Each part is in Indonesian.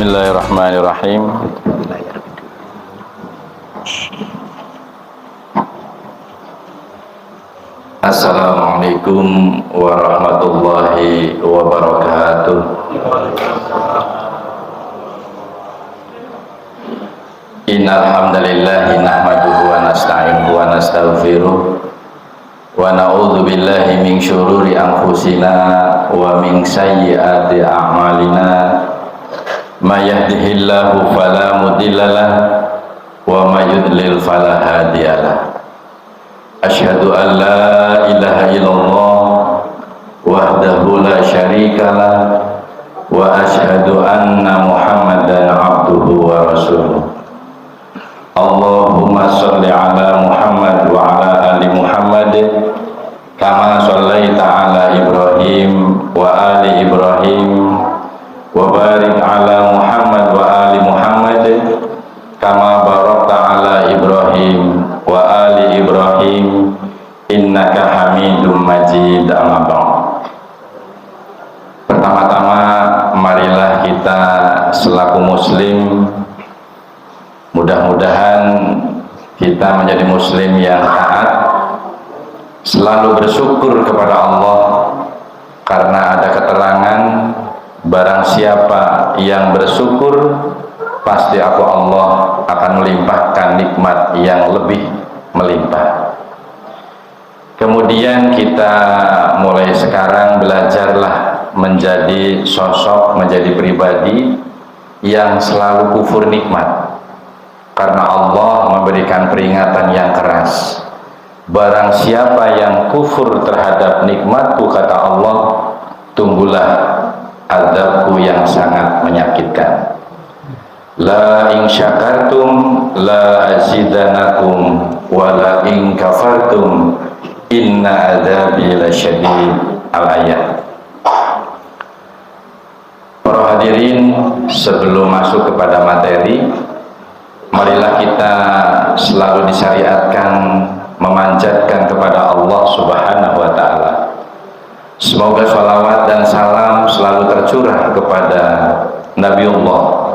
Bismillahirrahmanirrahim. Assalamualaikum warahmatullahi wabarakatuh. Innal hamdalillah nahmaduhu wa nasta'inuhu wa nastaghfiruh wa na'udzu billahi min syururi anfusina wa min sayyiati a'malina. May yahdihillahu fala mudhillalah wa may yudlil fala hadiyalah. Asyhadu an la ilaha illallah wahdahu la syarikalah wa asyhadu anna Muhammadan abduhu wa rasuluh. Allahumma sholli ala Muhammad wa ala ali Muhammad kama shallaita ala Ibrahim wa ali Ibrahim wa barik ala Muhammad wa ali Muhammad kama barakta ala Ibrahim wa ali Ibrahim innaka Hamidum Majid. Amma ba'd. Pertama-tama marilah kita selaku muslim, mudah-mudahan kita menjadi muslim yang taat, selalu bersyukur kepada Allah, karena ada keterangan barang siapa yang bersyukur pasti aku Allah akan melimpahkan nikmat yang lebih melimpah. Kemudian kita mulai sekarang belajarlah menjadi sosok, menjadi pribadi yang selalu kufur nikmat, karena Allah memberikan peringatan yang keras. Barang siapa yang kufur terhadap nikmatku, kata Allah, tunggulah azabku yang sangat menyakitkan. La in syakartum la azidanakum wa la in kafartum inna adzabi lasyadid. Al-ayat. Para hadirin, sebelum masuk kepada materi, marilah kita selalu disyariatkan memanjatkan kepada Allah Subhanahu wa ta'ala. Semoga sholawat dan salam selalu tercurah kepada Nabiullah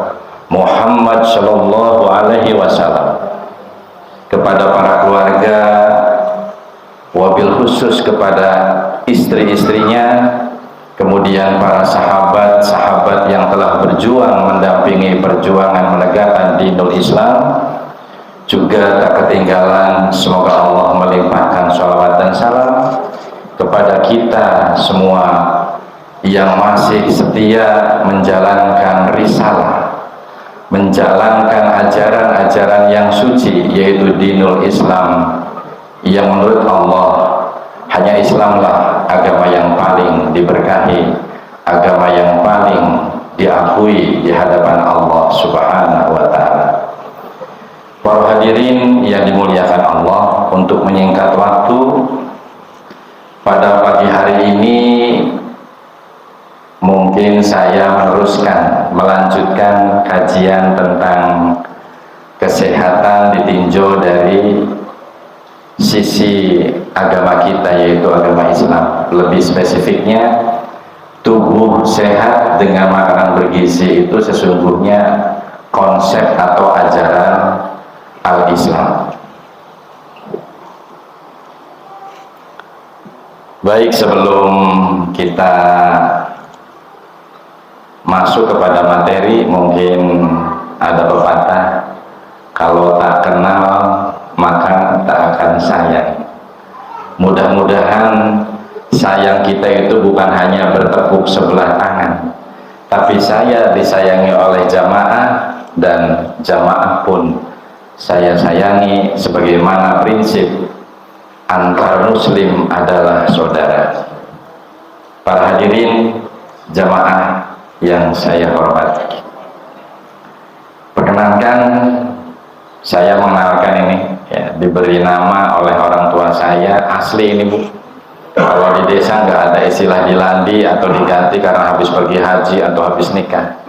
Muhammad sallallahu alaihi wasallam, kepada para keluarga, wabil khusus kepada istri-istrinya, kemudian para sahabat-sahabat yang telah berjuang mendampingi perjuangan menegakkan dinul Islam. Juga tak ketinggalan, semoga Allah melimpahkan sholawat dan salam kepada kita semua yang masih setia menjalankan risalah, menjalankan ajaran-ajaran yang suci, yaitu dinul Islam, yang menurut Allah hanya Islamlah agama yang paling diberkahi, agama yang paling diakui di hadapan Allah Subhanahu wa ta'ala. Para hadirin yang dimuliakan Allah, untuk menyingkat waktu, pada pagi hari ini mungkin saya melanjutkan kajian tentang kesehatan ditinjau dari sisi agama kita, yaitu agama Islam. Lebih spesifiknya, tubuh sehat dengan makanan bergizi itu sesungguhnya konsep atau ajaran al-Islam. Baik, sebelum kita masuk kepada materi, mungkin ada pepatah, kalau tak kenal maka tak akan sayang. Mudah-mudahan sayang kita itu bukan hanya bertepuk sebelah tangan, tapi saya disayangi oleh jamaah, dan jamaah pun saya sayangi, sebagaimana prinsip antar muslim adalah saudara. Para hadirin jamaah yang saya hormati, perkenankan saya mengenalkan ini, ya, diberi nama oleh orang tua saya, asli ini Bu. Kalau di desa nggak ada istilah dilandi atau diganti karena habis pergi haji atau habis nikah.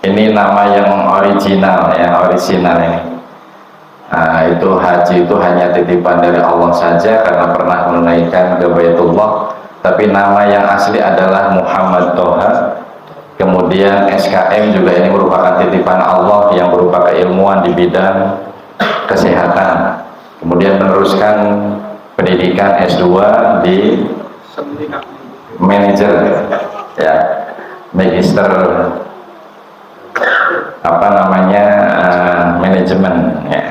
Ini nama yang original, ya, original ini. Nah, itu haji itu hanya titipan dari Allah saja karena pernah menunaikan ke Baitullah, tapi nama yang asli adalah Muhammad Toha kemudian SKM juga ini merupakan titipan Allah yang berupa keilmuan di bidang kesehatan, kemudian meneruskan pendidikan S2 di manajer, ya, magister apa namanya, manajemen, ya.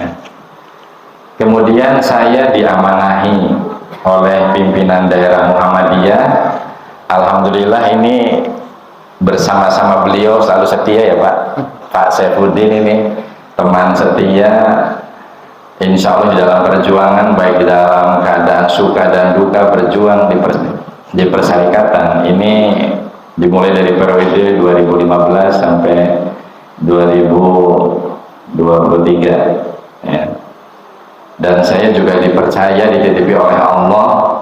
Kemudian saya diamanahi oleh pimpinan daerah Muhammadiyah. Alhamdulillah ini bersama-sama beliau selalu setia ya Pak Saifuddin ini teman setia, insya Allah di dalam perjuangan, baik di dalam keadaan suka dan duka, berjuang di persyarikatan ini dimulai dari periode 2015 sampai 2023, ya. Dan saya juga dipercaya, dititipi oleh Allah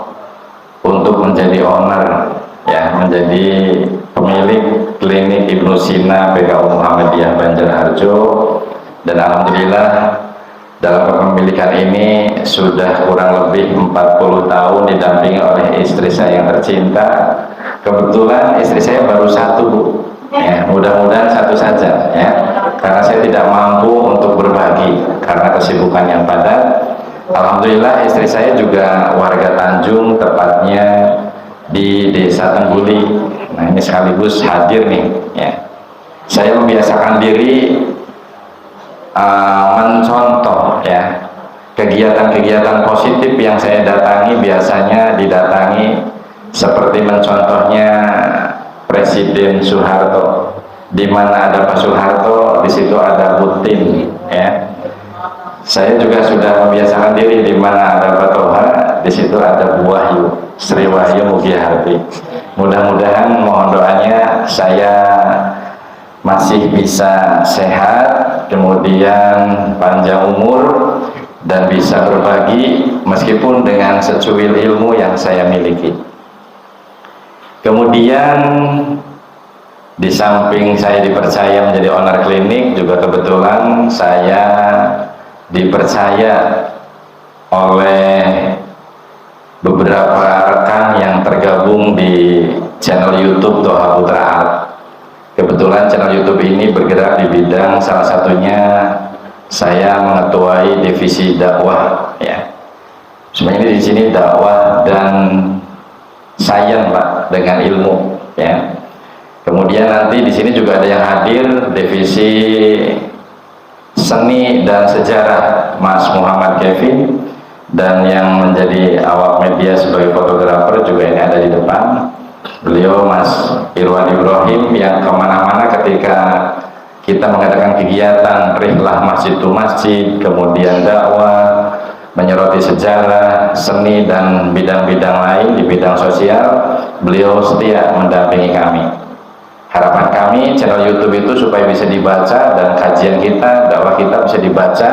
untuk menjadi owner, ya, menjadi pemilik klinik Ibnu Sina PKU Muhammadiyah Banjarharjo. Dan alhamdulillah dalam kepemilikan ini sudah kurang lebih 40 tahun didampingi oleh istri saya yang tercinta. Kebetulan istri saya baru satu, Bu, ya, mudah-mudahan satu saja, ya, karena saya tidak mampu untuk berbagi karena kesibukan yang padat. Alhamdulillah istri saya juga warga Tanjung, tepatnya di Desa Tengguli. Nah, ini sekaligus hadir nih, ya. Saya membiasakan diri mencontoh, ya, kegiatan-kegiatan positif yang saya datangi biasanya didatangi seperti mencontohnya Presiden Soeharto. Di mana ada Pak Soeharto, di situ ada Putin, ya. Saya juga sudah membiasakan diri di mana ada Pak Toha, di situ ada Bu Wahyu, Sri Wahyu Mugiharti. Mudah-mudahan, mohon doanya, saya masih bisa sehat, kemudian panjang umur, dan bisa berbagi meskipun dengan secuil ilmu yang saya miliki. Kemudian di samping saya dipercaya menjadi owner klinik, juga kebetulan saya dipercaya oleh beberapa rekan yang tergabung di channel YouTube Toha Putra Art. Kebetulan channel YouTube ini bergerak di bidang, salah satunya saya mengetuai divisi dakwah, ya. Sebenarnya di sini dakwah dan sains, Pak, dengan ilmu, ya. Kemudian nanti di sini juga ada yang hadir divisi seni dan sejarah, Mas Muhammad Kevin, dan yang menjadi awak media sebagai fotografer juga ini ada di depan. Beliau Mas Irwan Ibrahim yang kemana-mana ketika kita mengadakan kegiatan rihlah masjid to masjid, kemudian dakwah, menyoroti sejarah, seni, dan bidang-bidang lain di bidang sosial, beliau setia mendampingi kami. Harapan kami channel YouTube itu supaya bisa dibaca, dan kajian kita, dakwah kita bisa dibaca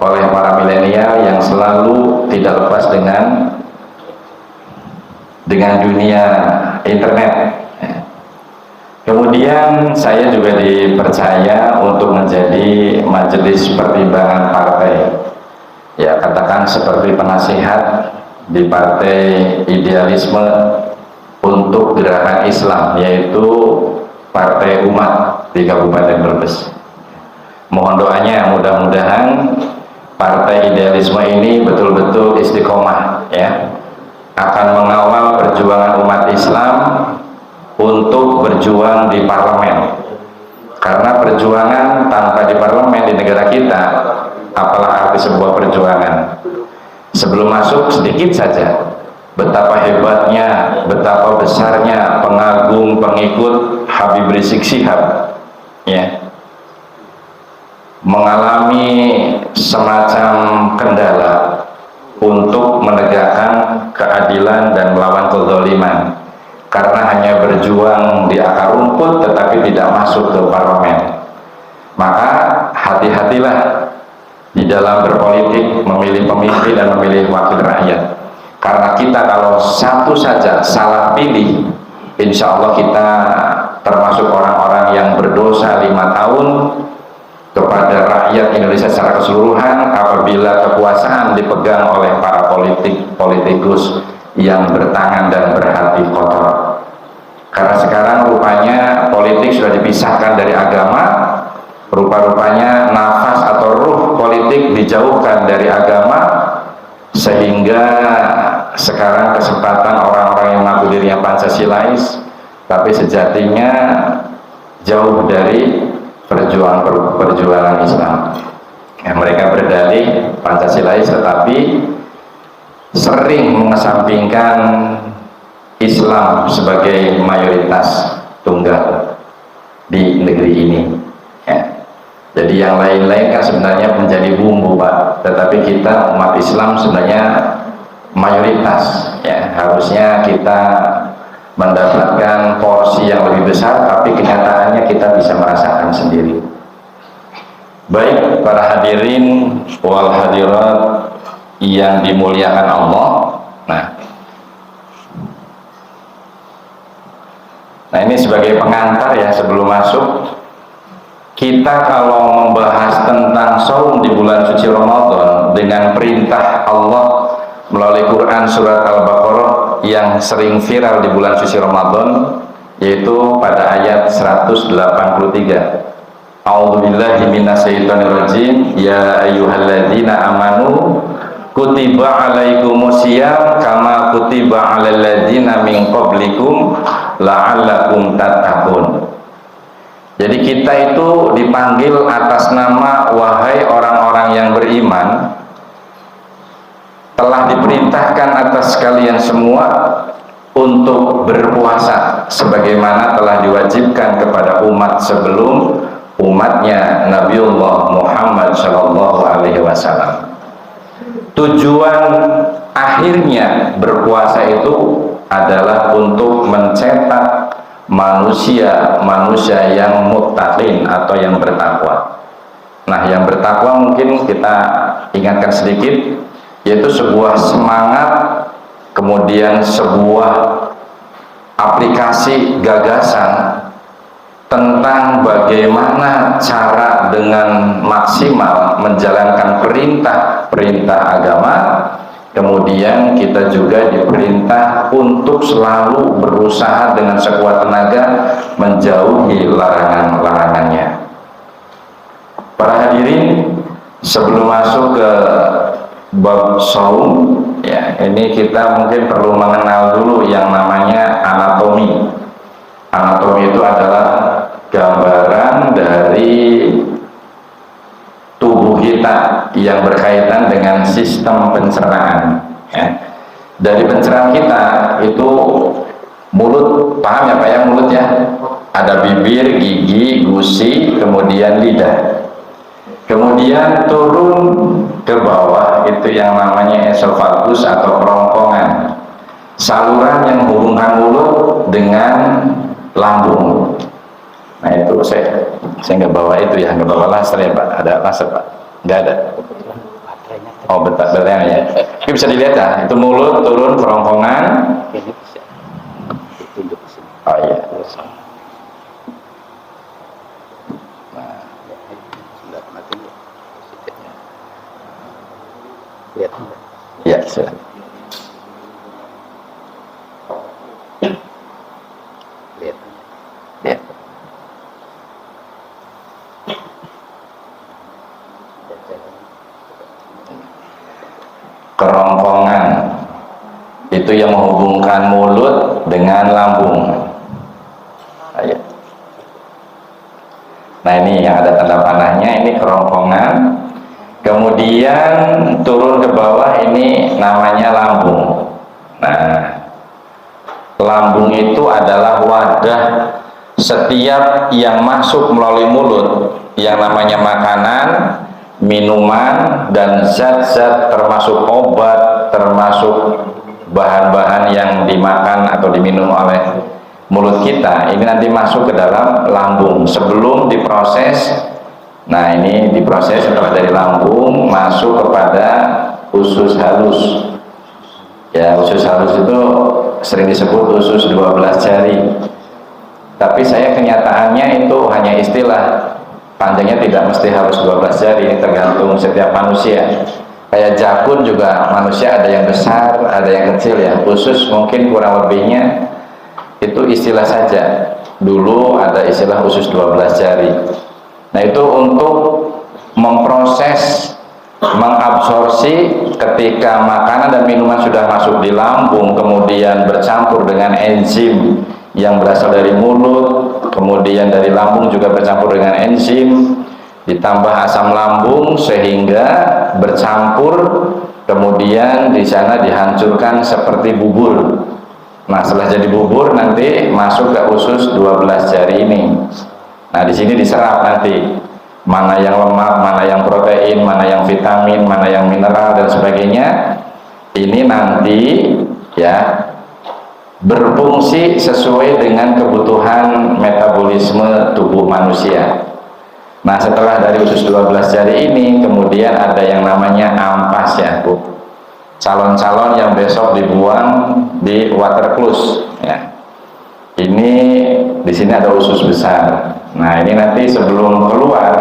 oleh para milenial yang selalu tidak lepas dengan dunia internet. Kemudian saya juga dipercaya untuk menjadi majelis pertimbangan partai, ya, katakan seperti penasihat di Partai Idealisme untuk Gerakan Islam, yaitu Partai Umat di Kabupaten Brebes. Mohon doanya, mudah-mudahan Partai Idealisme ini betul-betul istiqomah, ya, akan mengawal perjuangan umat Islam untuk berjuang di parlemen. Karena perjuangan tanpa di parlemen di negara kita, apalah arti sebuah perjuangan? Sebelum masuk sedikit saja betapa hebatnya, betapa besarnya pengagum pengikut Habib Rizik Syihab, ya, mengalami semacam kendala untuk menegakkan keadilan dan melawan kezaliman, karena hanya berjuang di akar rumput tetapi tidak masuk ke parlemen. Maka hati-hatilah di dalam berpolitik, memilih pemimpin dan memilih wakil rakyat. Karena kita kalau satu saja salah pilih, insya Allah kita termasuk orang-orang yang berdosa 5 tahun kepada rakyat Indonesia secara keseluruhan apabila kekuasaan dipegang oleh para politikus yang bertangan dan berhati kotor. Karena sekarang rupanya politik sudah dipisahkan dari agama, rupa-rupanya nafas atau ruh politik dijauhkan dari agama, sehingga sekarang kesempatan orang-orang yang mengaku dirinya Pancasilais tapi sejatinya jauh dari perjuangan Islam. Ya, mereka berdalih Pancasilais tetapi sering mengesampingkan Islam sebagai mayoritas tunggal di negeri ini. Ya. Jadi yang lain-lain kan sebenarnya menjadi bumbu, Pak. Tetapi kita umat Islam sebenarnya mayoritas. Ya, harusnya kita mendapatkan porsi yang lebih besar, tapi kenyataannya kita bisa merasakan sendiri. Baik para hadirin wal hadirat yang dimuliakan Allah. Nah ini sebagai pengantar ya sebelum masuk. Kita kalau membahas tentang saum di bulan suci Ramadan dengan perintah Allah melalui Quran surat Al-Baqarah yang sering viral di bulan suci Ramadan, yaitu pada ayat 183. A'udzubillahi minasyaitonirrajim. Ya ayyuhalladzina amanu kutiba alaikumusiyam kama kutiba alal ladzina min qablikum la'allakum tattaqun. Jadi kita itu dipanggil atas nama wahai orang-orang yang beriman, telah diperintahkan atas kalian semua untuk berpuasa sebagaimana telah diwajibkan kepada umat sebelum umatnya Nabiullah Muhammad Shallallahu Alaihi Wasallam. Tujuan akhirnya berpuasa itu adalah untuk mencetak manusia yang muttaqin atau yang bertakwa. Nah, yang bertakwa mungkin kita ingatkan sedikit, yaitu sebuah semangat, kemudian sebuah aplikasi gagasan tentang bagaimana cara dengan maksimal menjalankan perintah agama. Kemudian kita juga diperintah untuk selalu berusaha dengan sekuat tenaga menjauhi larangan-larangannya. Para hadirin, sebelum masuk ke bab saum, ya, ini kita mungkin perlu mengenal dulu yang namanya anatomi. Anatomi itu adalah gambaran dari tubuh kita yang berkaitan dengan sistem pencernaan. Ya. Dari pencernaan kita itu mulut, paham ya Pak ya, mulut ya? Ada bibir, gigi, gusi, kemudian lidah. Kemudian turun ke bawah itu yang namanya esofagus atau kerongkongan, saluran yang menghubungkan mulut dengan lambung. Nah itu saya nggak bawa itu ya, nggak bawa laser ya Pak. Ada laser Pak? Nggak ada. Oh betul ya. Ini bisa dilihat ya, itu mulut turun kerongkongan. Oh iya. Ya, sudah. Ya. Kerongkongan itu yang menghubungkan mulut dengan lambung. Ayo. Nah ini yang ada tanda panahnya, ini kerongkongan. Kemudian turun ke bawah ini namanya lambung. Nah, lambung itu adalah wadah setiap yang masuk melalui mulut, yang namanya makanan, minuman, dan zat-zat termasuk obat, termasuk bahan-bahan yang dimakan atau diminum oleh mulut kita. Ini nanti masuk ke dalam lambung sebelum diproses. Nah ini diproses setelah dari lambung masuk kepada usus halus. Ya, usus halus itu sering disebut usus 12 jari. Tapi saya kenyataannya itu hanya istilah. Panjangnya tidak mesti harus 12 jari, ini tergantung setiap manusia. Kayak jakun juga manusia ada yang besar, ada yang kecil ya. Usus mungkin kurang lebihnya itu istilah saja. Dulu ada istilah usus 12 jari. Nah, itu untuk memproses, mengabsorpsi ketika makanan dan minuman sudah masuk di lambung, kemudian bercampur dengan enzim yang berasal dari mulut, kemudian dari lambung juga bercampur dengan enzim, ditambah asam lambung sehingga bercampur, kemudian di sana dihancurkan seperti bubur. Nah, setelah jadi bubur nanti masuk ke usus 12 jari ini. Nah, di sini diserap nanti mana yang lemak, mana yang protein, mana yang vitamin, mana yang mineral dan sebagainya. Ini nanti ya berfungsi sesuai dengan kebutuhan metabolisme tubuh manusia. Nah, setelah dari usus 12 jari ini kemudian ada yang namanya ampas ya, Bu. Calon-calon yang besok dibuang di water closet ya. Ini di sini ada usus besar. Nah, ini nanti sebelum keluar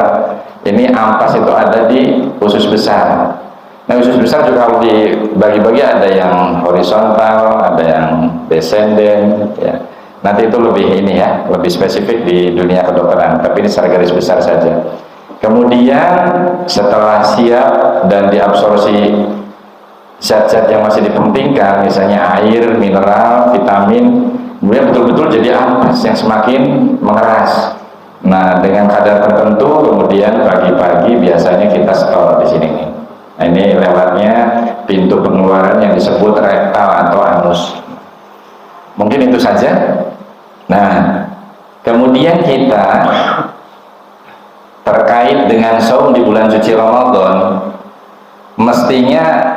ini ampas itu ada di usus besar. Nah, usus besar juga kalau dibagi-bagi ada yang horizontal, ada yang descendant ya. Nanti itu lebih ini ya, lebih spesifik di dunia kedokteran, tapi ini secara garis besar saja. Kemudian setelah siap dan diabsorpsi zat-zat yang masih dipentingkan, misalnya air, mineral, vitamin, kemudian betul-betul jadi ampas yang semakin mengeras. Nah, dengan kadar tertentu kemudian pagi-pagi biasanya kita store di sini nih. Nah, ini lewatnya pintu pengeluaran yang disebut rektal atau anus. Mungkin itu saja. Nah, kemudian kita terkait dengan saum di bulan suci Ramadan, mestinya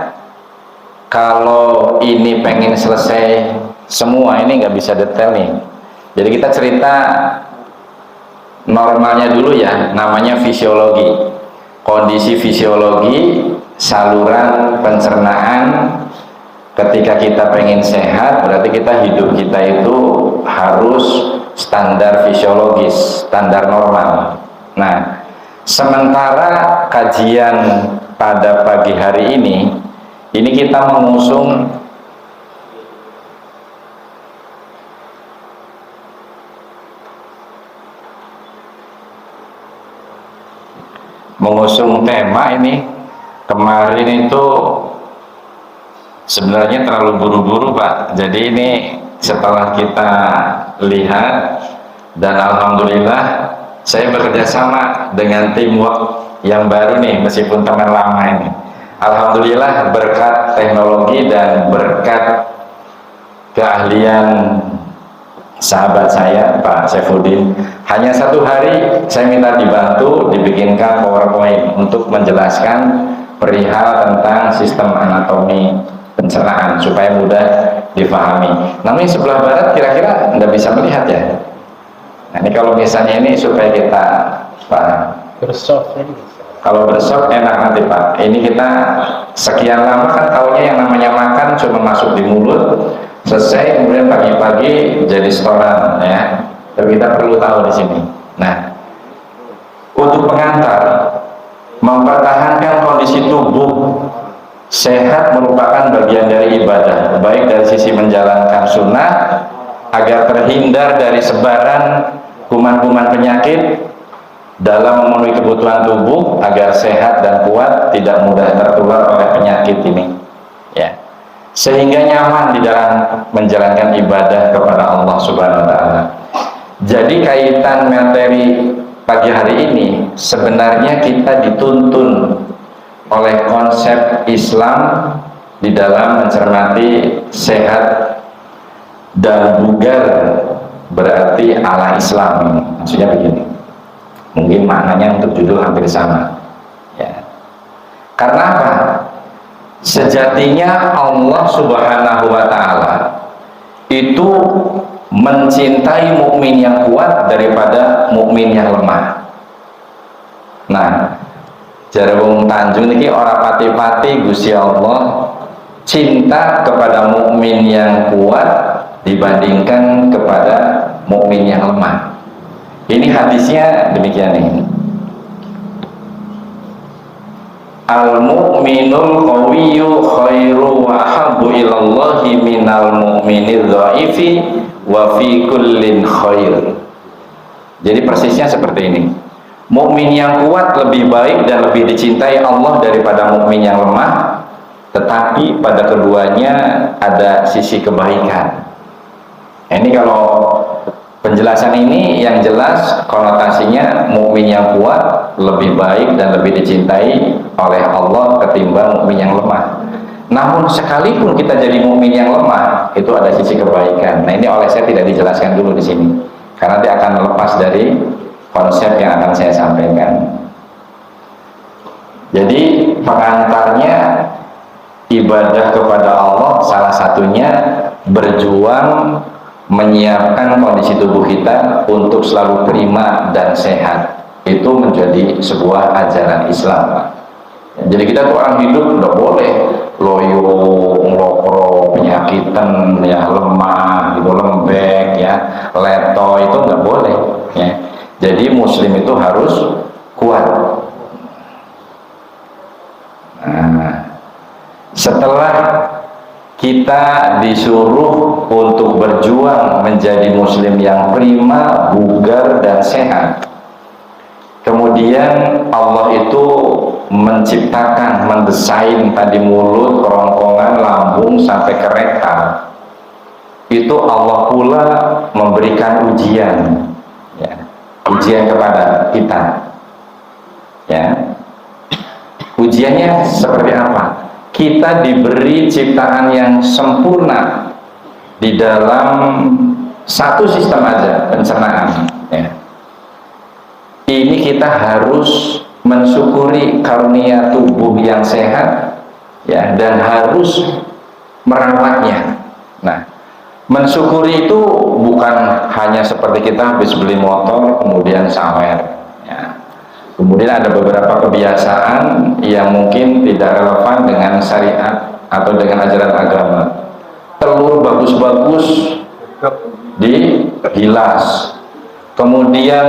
kalau ini pengen selesai semua, ini nggak bisa detail nih. Jadi kita cerita normalnya dulu ya, namanya fisiologi. Kondisi fisiologi saluran pencernaan ketika kita pengen sehat, berarti kita hidup kita itu harus standar fisiologis, standar normal. Nah, sementara kajian pada pagi hari ini kita mengusung tema ini. Kemarin itu sebenarnya terlalu buru-buru, Pak. Jadi ini setelah kita lihat dan alhamdulillah saya bekerja sama dengan teamwork yang baru nih, meskipun teman lama ini. Alhamdulillah berkat teknologi dan berkat keahlian sahabat saya Pak Saifuddin, hanya 1 hari saya minta dibantu dibikinkan PowerPoint untuk menjelaskan perihal tentang sistem anatomi pencernaan supaya mudah difahami. Namun sebelah barat kira-kira nggak bisa melihat ya. Nah, ini kalau misalnya ini supaya kita paham. Kalau bersop enak nanti Pak. Ini kita sekian lama kan taunya yang namanya makan cuma masuk di mulut, selesai kemudian pagi-pagi jadi setoran ya. Tapi kita perlu tahu di sini. Nah, untuk pengantar, mempertahankan kondisi tubuh sehat merupakan bagian dari ibadah, baik dari sisi menjalankan sunnah agar terhindar dari sebaran kuman-kuman penyakit dalam memenuhi kebutuhan tubuh agar sehat dan kuat, tidak mudah tertular oleh penyakit ini ya, sehingga nyaman di dalam menjalankan ibadah kepada Allah Subhanahu wa Ta'ala. Jadi kaitan materi pagi hari ini sebenarnya kita dituntun oleh konsep Islam di dalam mencermati sehat dan bugar, berarti ala Islam. Maksudnya begini, mungkin maknanya untuk judul hampir sama ya. Karena apa? Sejatinya Allah Subhanahu wa Ta'ala itu mencintai mukmin yang kuat daripada mukmin yang lemah. Nah, jare wong Tanjung niki ora pati-pati Gusti Allah cinta kepada mukmin yang kuat dibandingkan kepada mukmin yang lemah. Ini hadisnya demikian nih. Al-mu'minul qawiyyu khairu wa habbu ilallahi minal mu'minidh dhaifi wa fi kullin khair. Jadi persisnya seperti ini. Mukmin yang kuat lebih baik dan lebih dicintai Allah daripada mukmin yang lemah, tetapi pada keduanya ada sisi kebaikan. Ini kalau penjelasan ini yang jelas konotasinya mukmin yang kuat lebih baik dan lebih dicintai oleh Allah ketimbang mukmin yang lemah. Namun sekalipun kita jadi mukmin yang lemah, itu ada sisi kebaikan. Nah, ini oleh saya tidak dijelaskan dulu di sini, karena nanti akan lepas dari konsep yang akan saya sampaikan. Jadi pengantarnya ibadah kepada Allah salah satunya berjuang menyiapkan kondisi tubuh kita untuk selalu prima dan sehat. Itu menjadi sebuah ajaran Islam. Jadi kita tuh orang hidup nggak boleh loyo, ngelokro, penyakitan, ya lemah, gitu, lembek, ya leto, itu nggak boleh. Ya. Jadi Muslim itu harus kuat. Nah, setelah kita disuruh untuk berjuang menjadi Muslim yang prima, bugar, dan sehat, kemudian Allah itu menciptakan, mendesain tadi mulut, kerongkongan, lambung sampai ke rektal. Itu Allah pula memberikan ujian, ya, ujian kepada kita. Ya, ujiannya seperti apa? Kita diberi ciptaan yang sempurna di dalam satu sistem aja, pencernaan. Ya. Ini kita harus mensyukuri karunia tubuh yang sehat, ya, dan harus merawatnya. Nah, mensyukuri itu bukan hanya seperti kita habis beli motor kemudian sawer, ya. Kemudian ada beberapa kebiasaan yang mungkin tidak relevan dengan syariat atau dengan ajaran agama. Telur bagus-bagus dihilas, kemudian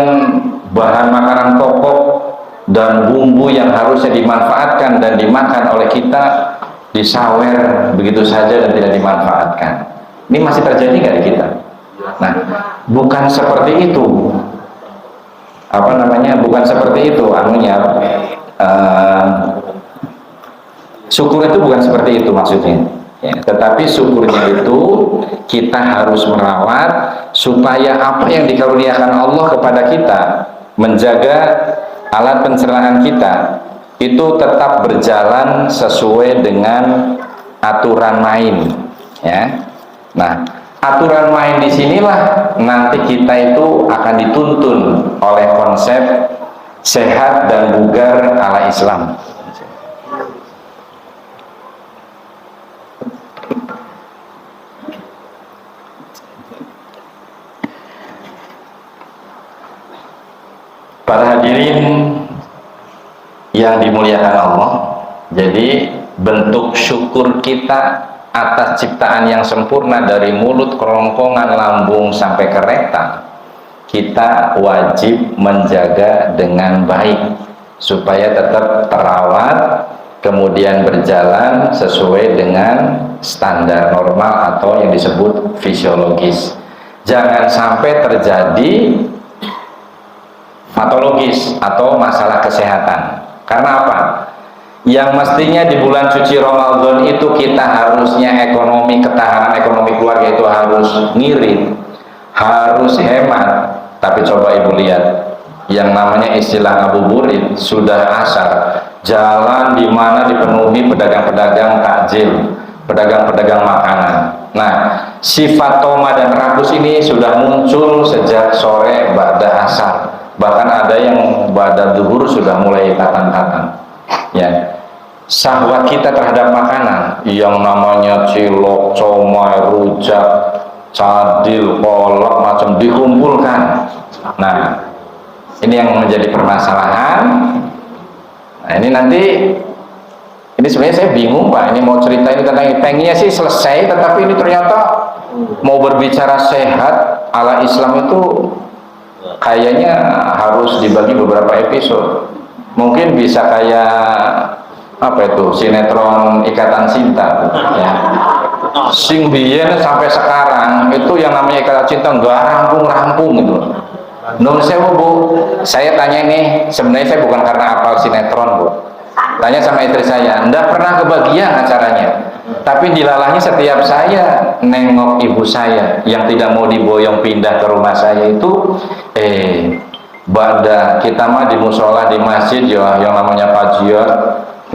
bahan makanan pokok dan bumbu yang harusnya dimanfaatkan dan dimakan oleh kita disawer begitu saja dan tidak dimanfaatkan. Ini masih terjadi nggak di kita? Nah, bukan seperti itu. Apa namanya? Bukan seperti itu. Anunya, syukur itu bukan seperti itu maksudnya. Ya, tetapi syukurnya itu kita harus merawat supaya apa yang dikaruniakan Allah kepada kita, menjaga alat pencernaan kita itu tetap berjalan sesuai dengan aturan main, ya. Nah, aturan main disinilah nanti kita itu akan dituntun oleh konsep sehat dan bugar ala Islam. Para hadirin yang dimuliakan Allah, jadi bentuk syukur kita atas ciptaan yang sempurna dari mulut, kerongkongan, lambung sampai ke rektal, kita wajib menjaga dengan baik supaya tetap terawat, kemudian berjalan sesuai dengan standar normal atau yang disebut fisiologis. Jangan sampai terjadi patologis atau masalah kesehatan. Karena apa? Yang mestinya di bulan suci Ramadan itu kita harusnya ekonomi, ketahanan ekonomi keluarga itu harus ngirit, harus hemat. Tapi coba ibu lihat, yang namanya istilah ngabuburit sudah asar, jalan di mana dipenuhi pedagang-pedagang takjil, pedagang-pedagang makanan. Nah, sifat toma dan rakus ini sudah muncul sejak sore ba'da asar. Bahkan ada yang pada zuhur sudah mulai tatang-tatang. Ya, syahwat kita terhadap makanan yang namanya cilok, comai, rujak, cadil, kolak, macam dikumpulkan. Nah, ini yang menjadi permasalahan. Nah, ini nanti, ini sebenarnya saya bingung Pak, ini mau cerita ini tentang pengennya sih selesai, tetapi ini ternyata mau berbicara sehat ala Islam itu kayaknya harus dibagi beberapa episode. Mungkin bisa kayak apa itu, sinetron Ikatan Cinta, ya. Sing biyen sampai sekarang itu yang namanya Ikatan Cinta nggak rampung-rampung gitu. Nun sewu Bu, saya tanya ini, sebenarnya saya bukan karena apal sinetron Bu. Tanya sama istri saya, nggak pernah kebagian acaranya. Tapi dilalahnya setiap saya nengok ibu saya yang tidak mau diboyong pindah ke rumah saya itu, pada kita mah di musola di masjid ya, yang namanya kajian,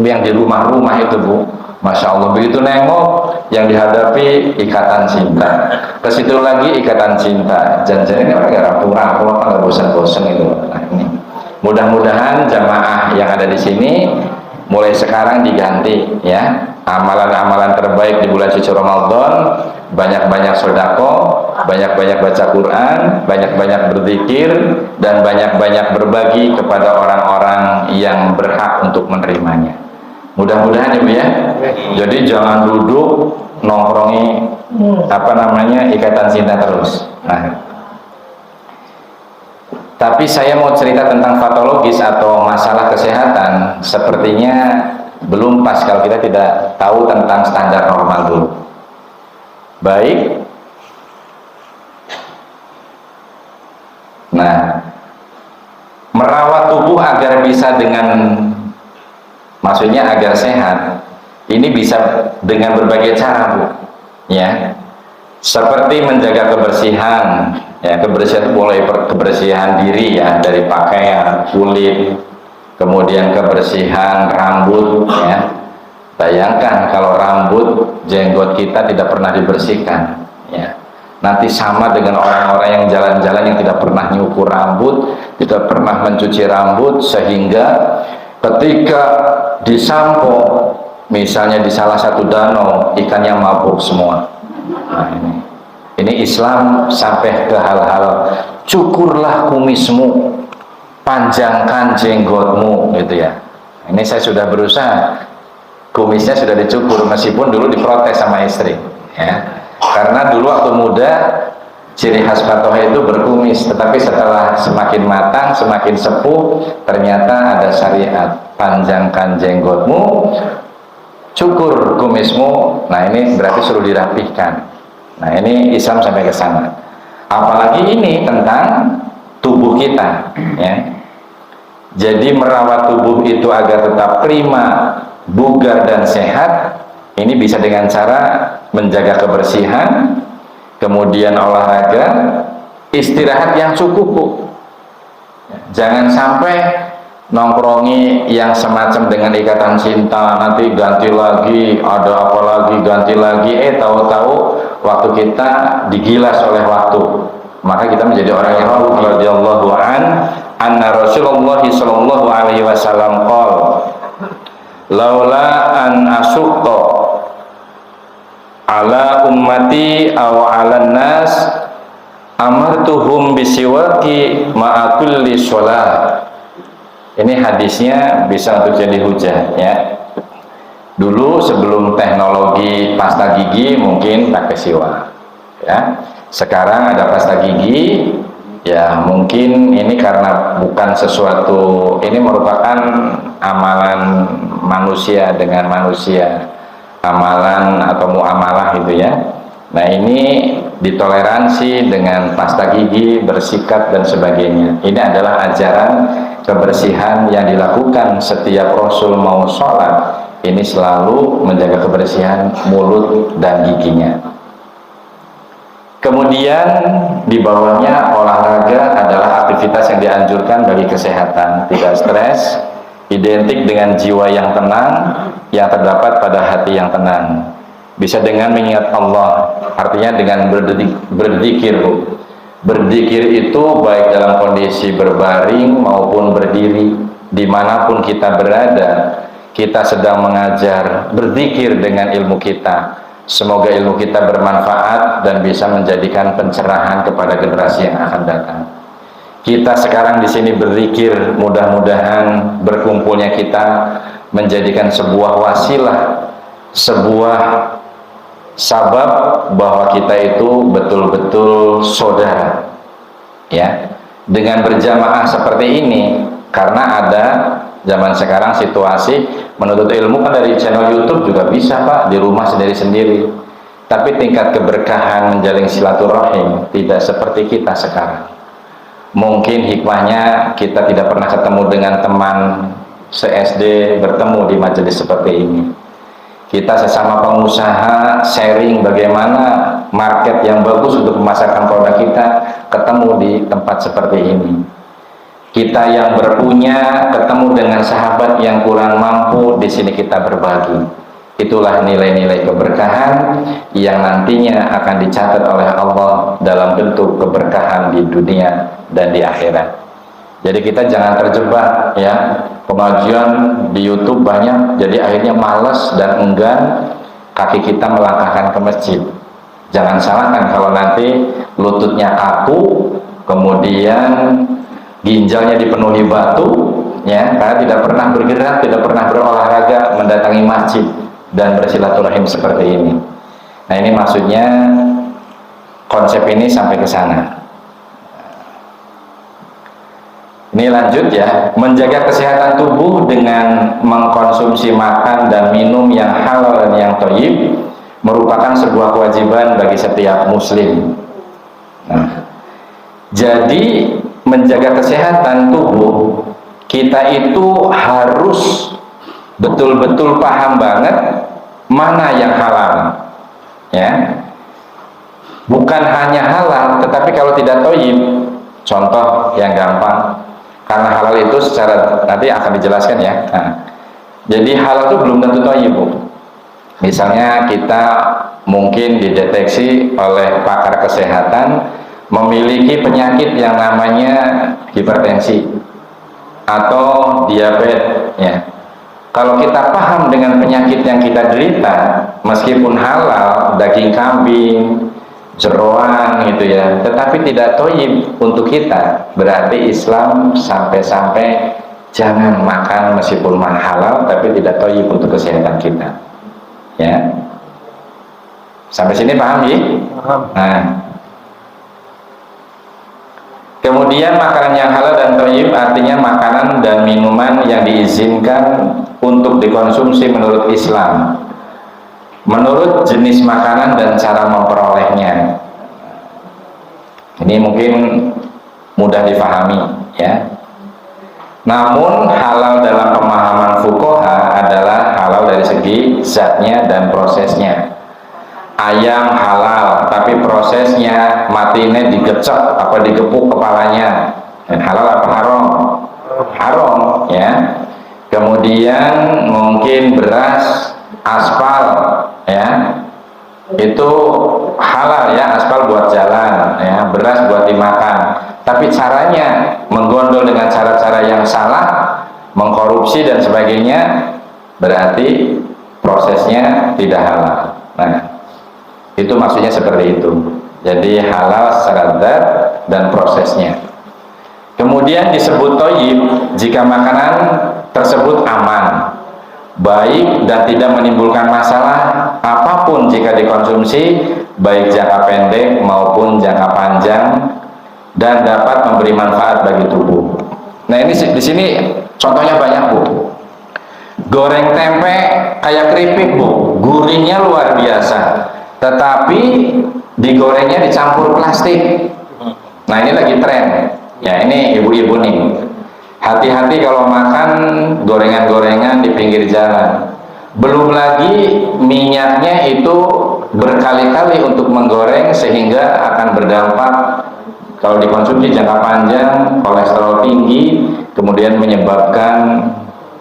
yang di rumah-rumah itu Bu. Masya Allah, begitu nengok yang dihadapi ikatan cinta, ke situ lagi ikatan cinta, janjinya kan agak rampung-rampung, nggak bosan-bosan itu. Nah ini, mudah-mudahan jamaah yang ada di sini mulai sekarang diganti ya, amalan-amalan terbaik di bulan suci Ramadan, banyak-banyak sedekah, banyak-banyak baca Quran, banyak-banyak berzikir, dan banyak-banyak berbagi kepada orang-orang yang berhak untuk menerimanya. Mudah-mudahan ya Bu ya. Jadi jangan duduk nongkrongi ikatan cinta terus. Nah, tapi saya mau cerita tentang patologis atau masalah kesehatan, sepertinya belum pas kalau kita tidak tahu tentang standar normal dulu. Baik. Nah, merawat tubuh agar bisa maksudnya agar sehat, ini bisa dengan berbagai cara Bu ya, seperti menjaga kebersihan ya. Kebersihan itu boleh kebersihan diri ya, dari pakaian, kulit, kemudian kebersihan rambut ya. Bayangkan kalau rambut jenggot kita tidak pernah dibersihkan ya, nanti sama dengan orang-orang yang jalan-jalan yang tidak pernah nyukur rambut, tidak pernah mencuci rambut, sehingga ketika disampo misalnya di salah satu danau ikannya mabuk semua. Nah ini Islam sampai ke hal-hal cukurlah kumismu, panjangkan jenggotmu gitu ya. Ini saya sudah berusaha, kumisnya sudah dicukur meskipun dulu diprotes sama istri ya, karena dulu waktu muda ciri khas patoha itu berkumis, tetapi setelah semakin matang, semakin sepuh, ternyata ada syariat, panjangkan jenggotmu, cukur kumismu. Nah ini berarti suruh dirapihkan. Nah ini Islam sampai ke sana. Apalagi ini tentang tubuh kita ya. Jadi merawat tubuh itu agar tetap prima, bugar dan sehat, ini bisa dengan cara menjaga kebersihan, kemudian olahraga, istirahat yang cukup Bu. Jangan sampai nongkrongi yang semacam dengan ikatan cinta, nanti ganti lagi, ada apa lagi, ganti lagi, tahu-tahu waktu kita digilas oleh waktu. Maka kita menjadi orang yang radhiyallahu anna Rasulullah sallallahu alaihi wasallam qala laula an asuqqa ala ummati aw ala nas amartuhum bisiwaki ma'a kulli sholat. Ini hadisnya bisa untuk jadi hujah ya. Dulu sebelum teknologi pasta gigi mungkin pakai siwak ya. Sekarang ada pasta gigi ya, mungkin ini karena bukan sesuatu, ini merupakan amalan manusia dengan manusia, amalan atau muamalah gitu ya. Nah ini ditoleransi dengan pasta gigi, bersikat dan sebagainya. Ini adalah ajaran kebersihan yang dilakukan setiap Rasul mau sholat. Ini selalu menjaga kebersihan mulut dan giginya. Kemudian di bawahnya olahraga adalah aktivitas yang dianjurkan bagi kesehatan, tidak stres, identik dengan jiwa yang tenang, yang terdapat pada hati yang tenang. Bisa dengan mengingat Allah, artinya dengan berzikir. Berzikir itu baik dalam kondisi berbaring maupun berdiri, dimanapun kita berada, kita sedang mengajar, berzikir dengan ilmu kita. Semoga ilmu kita bermanfaat dan bisa menjadikan pencerahan kepada generasi yang akan datang. Kita sekarang di sini berzikir, mudah-mudahan berkumpulnya kita menjadikan sebuah wasilah, sebuah sabab bahwa kita itu betul-betul saudara. Ya, dengan berjamaah seperti ini, karena ada zaman sekarang situasi menuntut ilmu kan dari channel YouTube juga bisa Pak, di rumah sendiri-sendiri. Tapi tingkat keberkahan menjalin silaturahim tidak seperti kita sekarang. Mungkin hikmahnya kita tidak pernah ketemu dengan teman se-SD bertemu di majelis seperti ini. Kita sesama pengusaha sharing bagaimana market yang bagus untuk memasarkan produk kita, ketemu di tempat seperti ini. Kita yang berpunya ketemu dengan sahabat yang kurang mampu, di sini kita berbagi. Itulah nilai-nilai keberkahan yang nantinya akan dicatat oleh Allah dalam bentuk keberkahan di dunia dan di akhirat. Jadi kita jangan terjebak ya, pengajian di YouTube banyak, jadi akhirnya malas dan enggan kaki kita melangkahkan ke masjid. Jangan salahkan kalau nanti lututnya kaku, kemudian ginjalnya dipenuhi batu, ya, karena tidak pernah bergerak, tidak pernah berolahraga, mendatangi masjid dan bersilaturahim seperti ini. Nah, ini maksudnya konsep ini sampai ke sana. Ini lanjut ya, menjaga kesehatan tubuh dengan mengkonsumsi makan dan minum yang halal dan yang thayyib merupakan sebuah kewajiban bagi setiap muslim. Nah, jadi menjaga kesehatan tubuh kita itu harus betul-betul paham banget mana yang halal, ya. Bukan hanya halal, tetapi kalau tidak thayyib, contoh yang gampang, karena halal itu secara nanti akan dijelaskan ya. Nah, jadi halal itu belum tentu thayyib, Bu. Misalnya kita mungkin dideteksi oleh pakar kesehatan memiliki penyakit yang namanya hipertensi atau diabetes, ya. Kalau kita paham dengan penyakit yang kita derita, meskipun halal, daging kambing, jeroan gitu ya, tetapi tidak thayyib untuk kita, berarti Islam sampai-sampai jangan makan meskipun halal tapi tidak thayyib untuk kesehatan kita, ya. Sampai sini paham ya? Paham. Nah, kemudian makanan yang halal dan thayyib artinya makanan dan minuman yang diizinkan untuk dikonsumsi menurut Islam, menurut jenis makanan dan cara memperolehnya. Ini mungkin mudah difahami ya. Namun halal dalam pemahaman fuqaha adalah halal dari segi zatnya dan prosesnya. Ayam halal, tapi prosesnya matinya digecek apa digepuk kepalanya, dan halal apa haram? Haram ya. Kemudian mungkin beras, aspal ya, itu halal ya, aspal buat jalan ya, beras buat dimakan, tapi caranya menggondol dengan cara-cara yang salah, mengkorupsi dan sebagainya, berarti prosesnya tidak halal. Nah, itu maksudnya seperti itu. Jadi halal secara zat dan prosesnya. Kemudian disebut thayyib jika makanan tersebut aman, baik dan tidak menimbulkan masalah apapun jika dikonsumsi, baik jangka pendek maupun jangka panjang, dan dapat memberi manfaat bagi tubuh. Nah, ini di sini contohnya banyak, Bu. Goreng tempe kayak keripik, Bu, gurihnya luar biasa, tetapi digorengnya dicampur plastik. Nah, ini lagi tren ya, ini ibu-ibu nih, hati-hati kalau makan gorengan-gorengan di pinggir jalan. Belum lagi minyaknya itu berkali-kali untuk menggoreng, sehingga akan berdampak kalau dikonsumsi jangka panjang, kolesterol tinggi, kemudian menyebabkan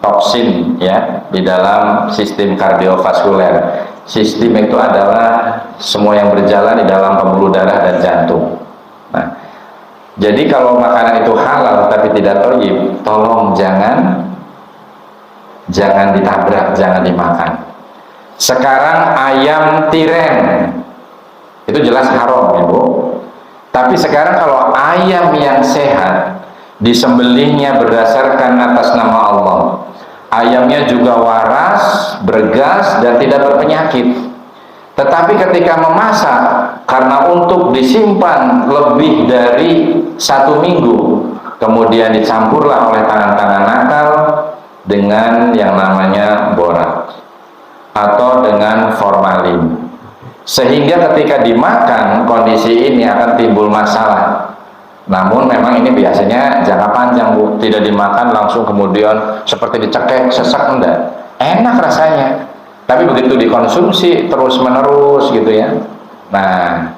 toksin ya di dalam sistem kardiovaskuler. Sistem itu adalah semua yang berjalan di dalam pembuluh darah dan jantung. Nah, jadi kalau makanan itu halal tapi tidak thayyib, tolong jangan ditabrak, jangan dimakan. Sekarang ayam tiren itu jelas haram ya, Bu. Tapi sekarang kalau ayam yang sehat disembelihnya berdasarkan atas nama Allah, ayamnya juga waras, bergas dan tidak berpenyakit. Tetapi ketika memasak, karena untuk disimpan lebih dari 1 minggu, kemudian dicampurlah oleh tangan-tangan nakal dengan yang namanya borak atau dengan formalin, sehingga ketika dimakan kondisi ini akan timbul masalah. Namun memang ini biasanya jangka panjang Bu, tidak dimakan langsung kemudian seperti dicekek, sesek, enggak. Enak rasanya, tapi begitu dikonsumsi terus menerus gitu ya, nah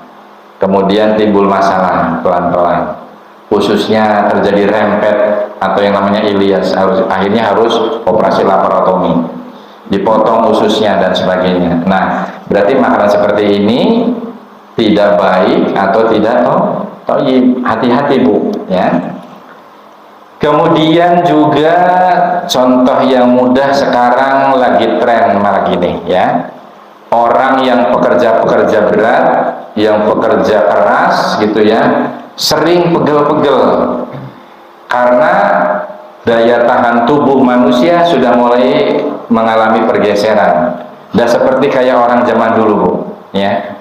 kemudian timbul masalah pelan-pelan, khususnya terjadi rempet atau yang namanya Ilyas, akhirnya harus operasi laparotomi, dipotong ususnya dan sebagainya. Nah berarti makanan seperti ini tidak baik atau tidak toyib, hati-hati Bu ya. Kemudian juga contoh yang mudah sekarang lagi tren malah gini ya, orang yang pekerja-pekerja berat, yang pekerja keras gitu ya, sering pegel-pegel karena daya tahan tubuh manusia sudah mulai mengalami pergeseran. Dan seperti kayak orang zaman dulu Bu ya,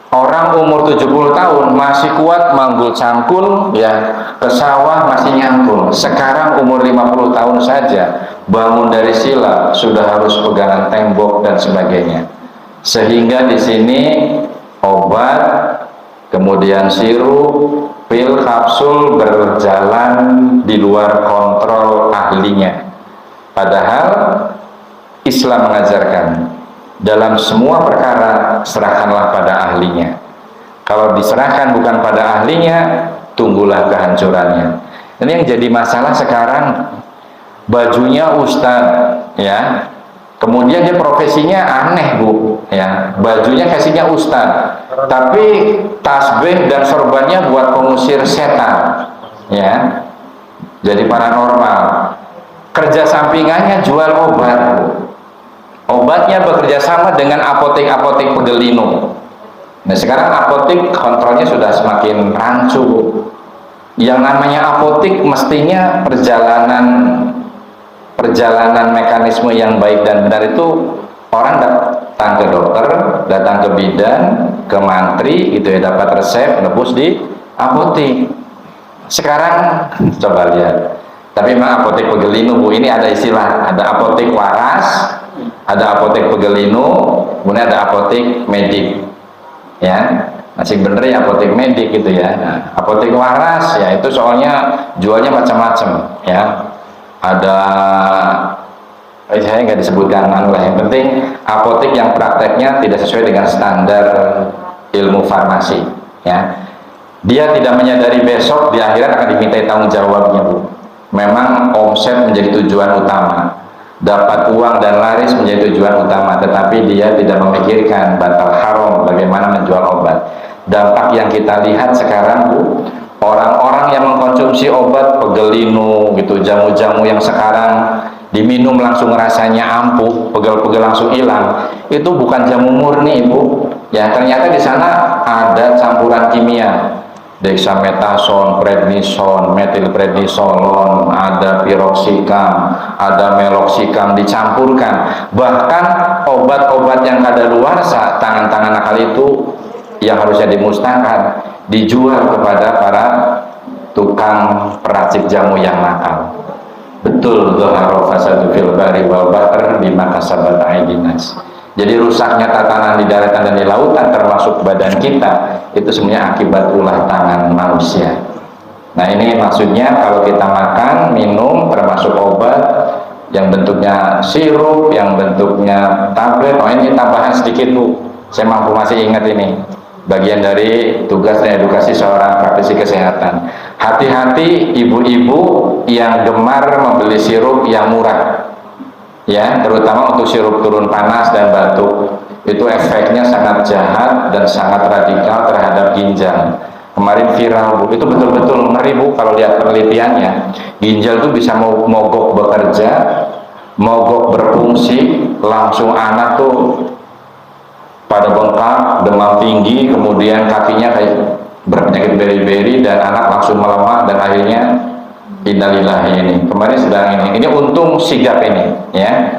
orang umur 70 tahun masih kuat manggul cangkul ya, ke sawah masih nyangkul. Sekarang umur 50 tahun saja bangun dari sila sudah harus pegangan tembok dan sebagainya. Sehingga di sini obat, kemudian sirup, pil, kapsul berjalan di luar kontrol ahlinya. Padahal Islam mengajarkan dalam semua perkara serahkanlah pada ahlinya. Kalau diserahkan bukan pada ahlinya, tunggulah kehancurannya. Ini yang jadi masalah sekarang, bajunya ustadz ya, kemudian dia profesinya aneh Bu ya, bajunya kasihnya ustadz tapi tasbih dan sorbannya buat pengusir setan ya, jadi paranormal. Kerja sampingannya jual obat Bu. Obatnya bekerja sama dengan apotek-apotek pegelino. Nah sekarang apotek kontrolnya sudah semakin rancu. Yang namanya apotek mestinya perjalanan mekanisme yang baik dan benar itu orang datang ke dokter, datang ke bidan, ke mantri gitu ya, dapat resep nebus di apotek. Sekarang coba lihat. Tapi memang apotek pegelino Bu, ini ada istilah, ada apotek waras, ada apotek pegelino, kemudian ada apotek medik ya, masih bener ya apotek medik gitu ya. Nah, apotek waras ya itu soalnya jualnya macam-macam ya, ada saya nggak disebutkan lah, yang penting apotek yang prakteknya tidak sesuai dengan standar ilmu farmasi ya, dia tidak menyadari besok di akhirat akan dimintai tanggung jawabnya Bu. Memang omset menjadi tujuan utama, dapat uang dan laris menjadi tujuan utama, tetapi dia tidak memikirkan batal haram bagaimana menjual obat. Dampak yang kita lihat sekarang Bu, orang-orang yang mengkonsumsi obat pegelino gitu, jamu-jamu yang sekarang diminum langsung rasanya ampuh, pegel-pegel langsung hilang, itu bukan jamu murni Bu ya, ternyata di sana ada campuran kimia, dexamethasone, prednison, metilprednisolon, ada piroxicam, ada meloxicam dicampurkan. Bahkan obat-obat yang kadaluarsa, tangan-tangan nakal itu yang harusnya dimusnahkan, dijual kepada para tukang peracik jamu yang nakal. Betul, dhahara fasadu fil bahri wal bahr bima kasabat aydinas. Jadi rusaknya tatanan di daratan dan di lautan termasuk badan kita itu sebenarnya akibat ulah tangan manusia. Nah ini maksudnya kalau kita makan, minum termasuk obat yang bentuknya sirup, yang bentuknya tablet. Oh ini tambahan sedikit Bu, saya mampu masih ingat ini bagian dari tugas dan edukasi seorang praktisi kesehatan. Hati-hati ibu-ibu yang gemar membeli sirup yang murah ya, terutama untuk sirup turun panas dan batuk. Itu efeknya sangat jahat dan sangat radikal terhadap ginjal. Kemarin viral Bu, itu betul-betul ngeri Bu kalau lihat penelitiannya. Ginjal itu bisa mogok bekerja, mogok berfungsi, langsung anak tuh pada bengkak, demam tinggi, kemudian kakinya kayak berpenyakit beri-beri dan anak langsung melemah dan akhirnya innalillahi ini. Kemarin sedang ini untung sigap ini ya,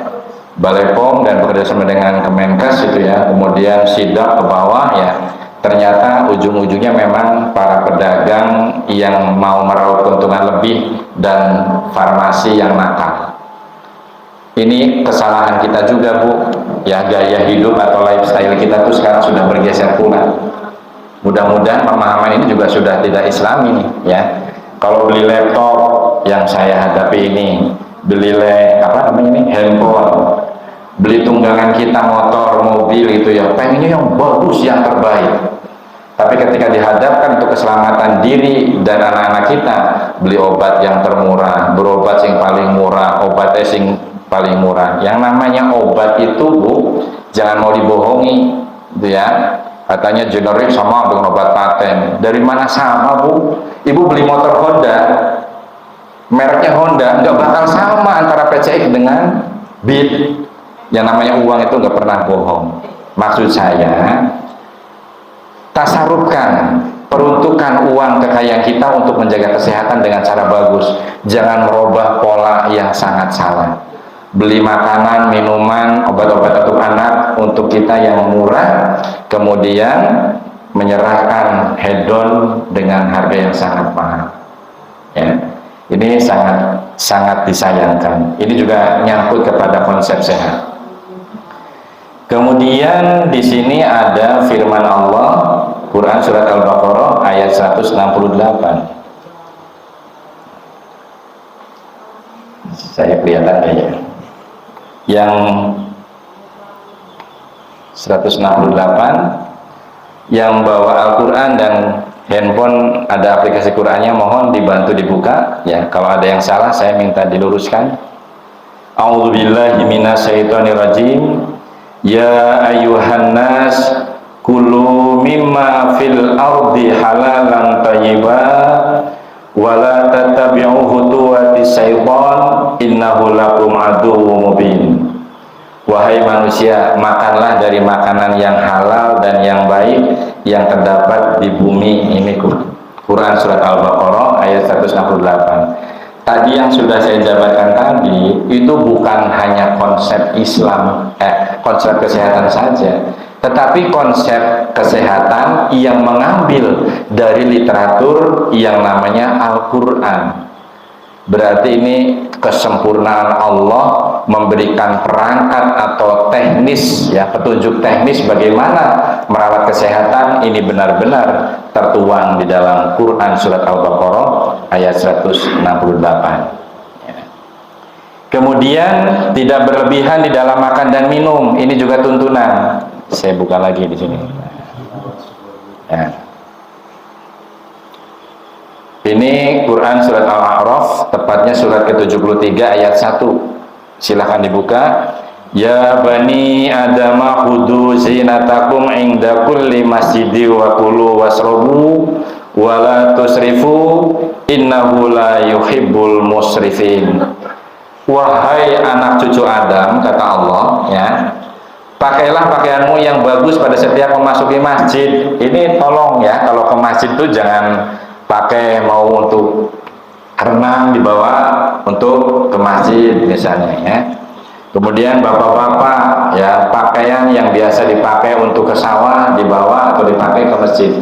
Balai POM dan bekerjasama dengan Kemenkes itu ya, kemudian sidak ke bawah ya, ternyata ujung-ujungnya memang para pedagang yang mau meraup keuntungan lebih dan farmasi yang nakal. Ini kesalahan kita juga Bu ya, gaya hidup atau lifestyle kita tuh sekarang sudah bergeser pula Mudah-mudahan pemahaman ini juga sudah tidak islami nih, ya. Kalau beli laptop yang saya hadapi ini, beli handphone, beli tunggangan kita motor, mobil itu ya, pengennya yang bagus, yang terbaik. Tapi ketika dihadapkan untuk keselamatan diri dan anak-anak kita, beli obat yang termurah, berobat yang paling murah, obat yang paling murah. Yang namanya obat itu, Bu, jangan mau dibohongi, gitu ya. Katanya generik sama dengan obat paten. Dari mana sama, Bu? Ibu beli motor Honda, mereknya Honda, nggak bakal sama antara PCX dengan Beat. Yang namanya uang itu nggak pernah bohong. Maksud saya, tasarufkan, peruntukkan uang kekayaan kita untuk menjaga kesehatan dengan cara bagus. Jangan merubah pola yang sangat salah. Beli makanan, minuman, obat-obat untuk anak untuk kita yang murah, kemudian menyerahkan hedon dengan harga yang sangat mahal. Ya, ini sangat disayangkan. Ini juga nyangkut kepada konsep sehat. Kemudian di sini ada firman Allah, Quran surat Al-Baqarah ayat 168. Saya kelihatan kayaknya. Yang 168, yang bawa Al-Quran dan handphone ada aplikasi Qurannya, mohon dibantu dibuka ya. Kalau ada yang salah saya minta diluruskan. A'udzubillahi minasyaitonirrajim. Ya ayyuhan nas kulu mimma fil ardi halalan thayyiban wa la tattabi'u khutuwatis syaitan innahu lakum aduwwum mubin. Wahai manusia, makanlah dari makanan yang halal dan yang baik yang terdapat di bumi ini. Quran surat Al-Baqarah ayat 168. Tadi yang sudah saya jabarkan tadi itu bukan hanya konsep Islam, konsep kesehatan saja, tetapi konsep kesehatan yang mengambil dari literatur yang namanya Al-Quran. Berarti ini kesempurnaan Allah memberikan perangkat atau teknis, ya, petunjuk teknis bagaimana merawat kesehatan ini benar-benar tertuang di dalam Quran surat Al-Baqarah ayat 168. Ya. Kemudian tidak berlebihan di dalam makan dan minum, ini juga tuntunan. Saya buka lagi di sini. Ya. Ini Quran surat Al-A'raf, tepatnya surat ke-73 ayat 1. Silahkan dibuka. Ya bani adama khudu zinatakum inda kulli masjidi wa kulu wasrobu wa la tusrifu innahu la yuhibbul musrifin. Wahai anak cucu Adam, kata Allah, ya, pakailah pakaianmu yang bagus pada setiap memasuki masjid. Ini tolong ya, kalau ke masjid itu jangan pakai mau untuk renang, dibawa untuk ke masjid misalnya, ya. Kemudian bapak-bapak, ya, pakaian yang biasa dipakai untuk ke sawah dibawa atau dipakai ke masjid.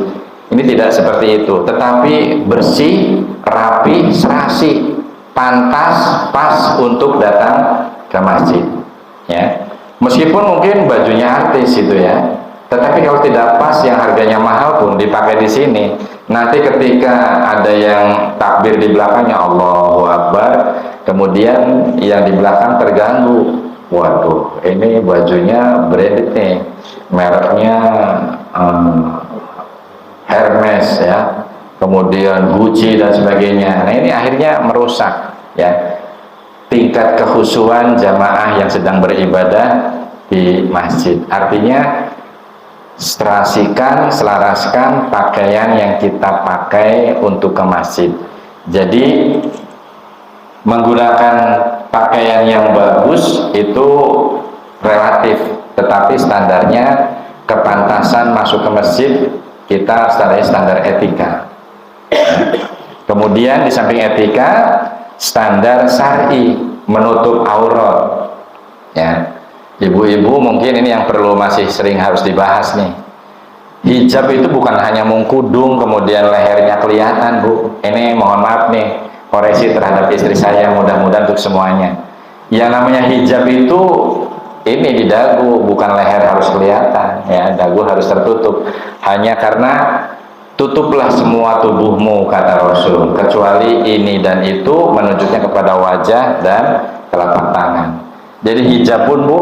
Ini tidak seperti itu, tetapi bersih, rapi, serasi, pantas, pas untuk datang ke masjid, ya. Meskipun mungkin bajunya artis itu, ya, tetapi kalau tidak pas yang harganya mahal pun dipakai di sini, nanti ketika ada yang takbir di belakangnya Allahu Akbar, kemudian yang di belakang terganggu. Waduh, ini bajunya branded nih, mereknya Hermes, ya, kemudian Gucci dan sebagainya. Nah, ini akhirnya merusak, ya, tingkat kekhusyuan jamaah yang sedang beribadah di masjid. Artinya selaraskan pakaian yang kita pakai untuk ke masjid. Jadi menggunakan pakaian yang bagus itu relatif, tetapi standarnya kepantasan masuk ke masjid kita standar etika. Kemudian di samping etika, standar syar'i menutup aurat, ya. Ibu-ibu mungkin ini yang perlu masih sering harus dibahas nih. Hijab itu bukan hanya mengkudung kemudian lehernya kelihatan, Bu. Ini mohon maaf nih, koreksi terhadap istri saya, mudah-mudahan untuk semuanya. Yang namanya hijab itu ini di dagu, bukan leher harus kelihatan ya, dagu harus tertutup. Hanya karena tutuplah semua tubuhmu kata Rasul, kecuali ini dan itu, menunjuknya kepada wajah dan telapak tangan. Jadi hijab pun Bu,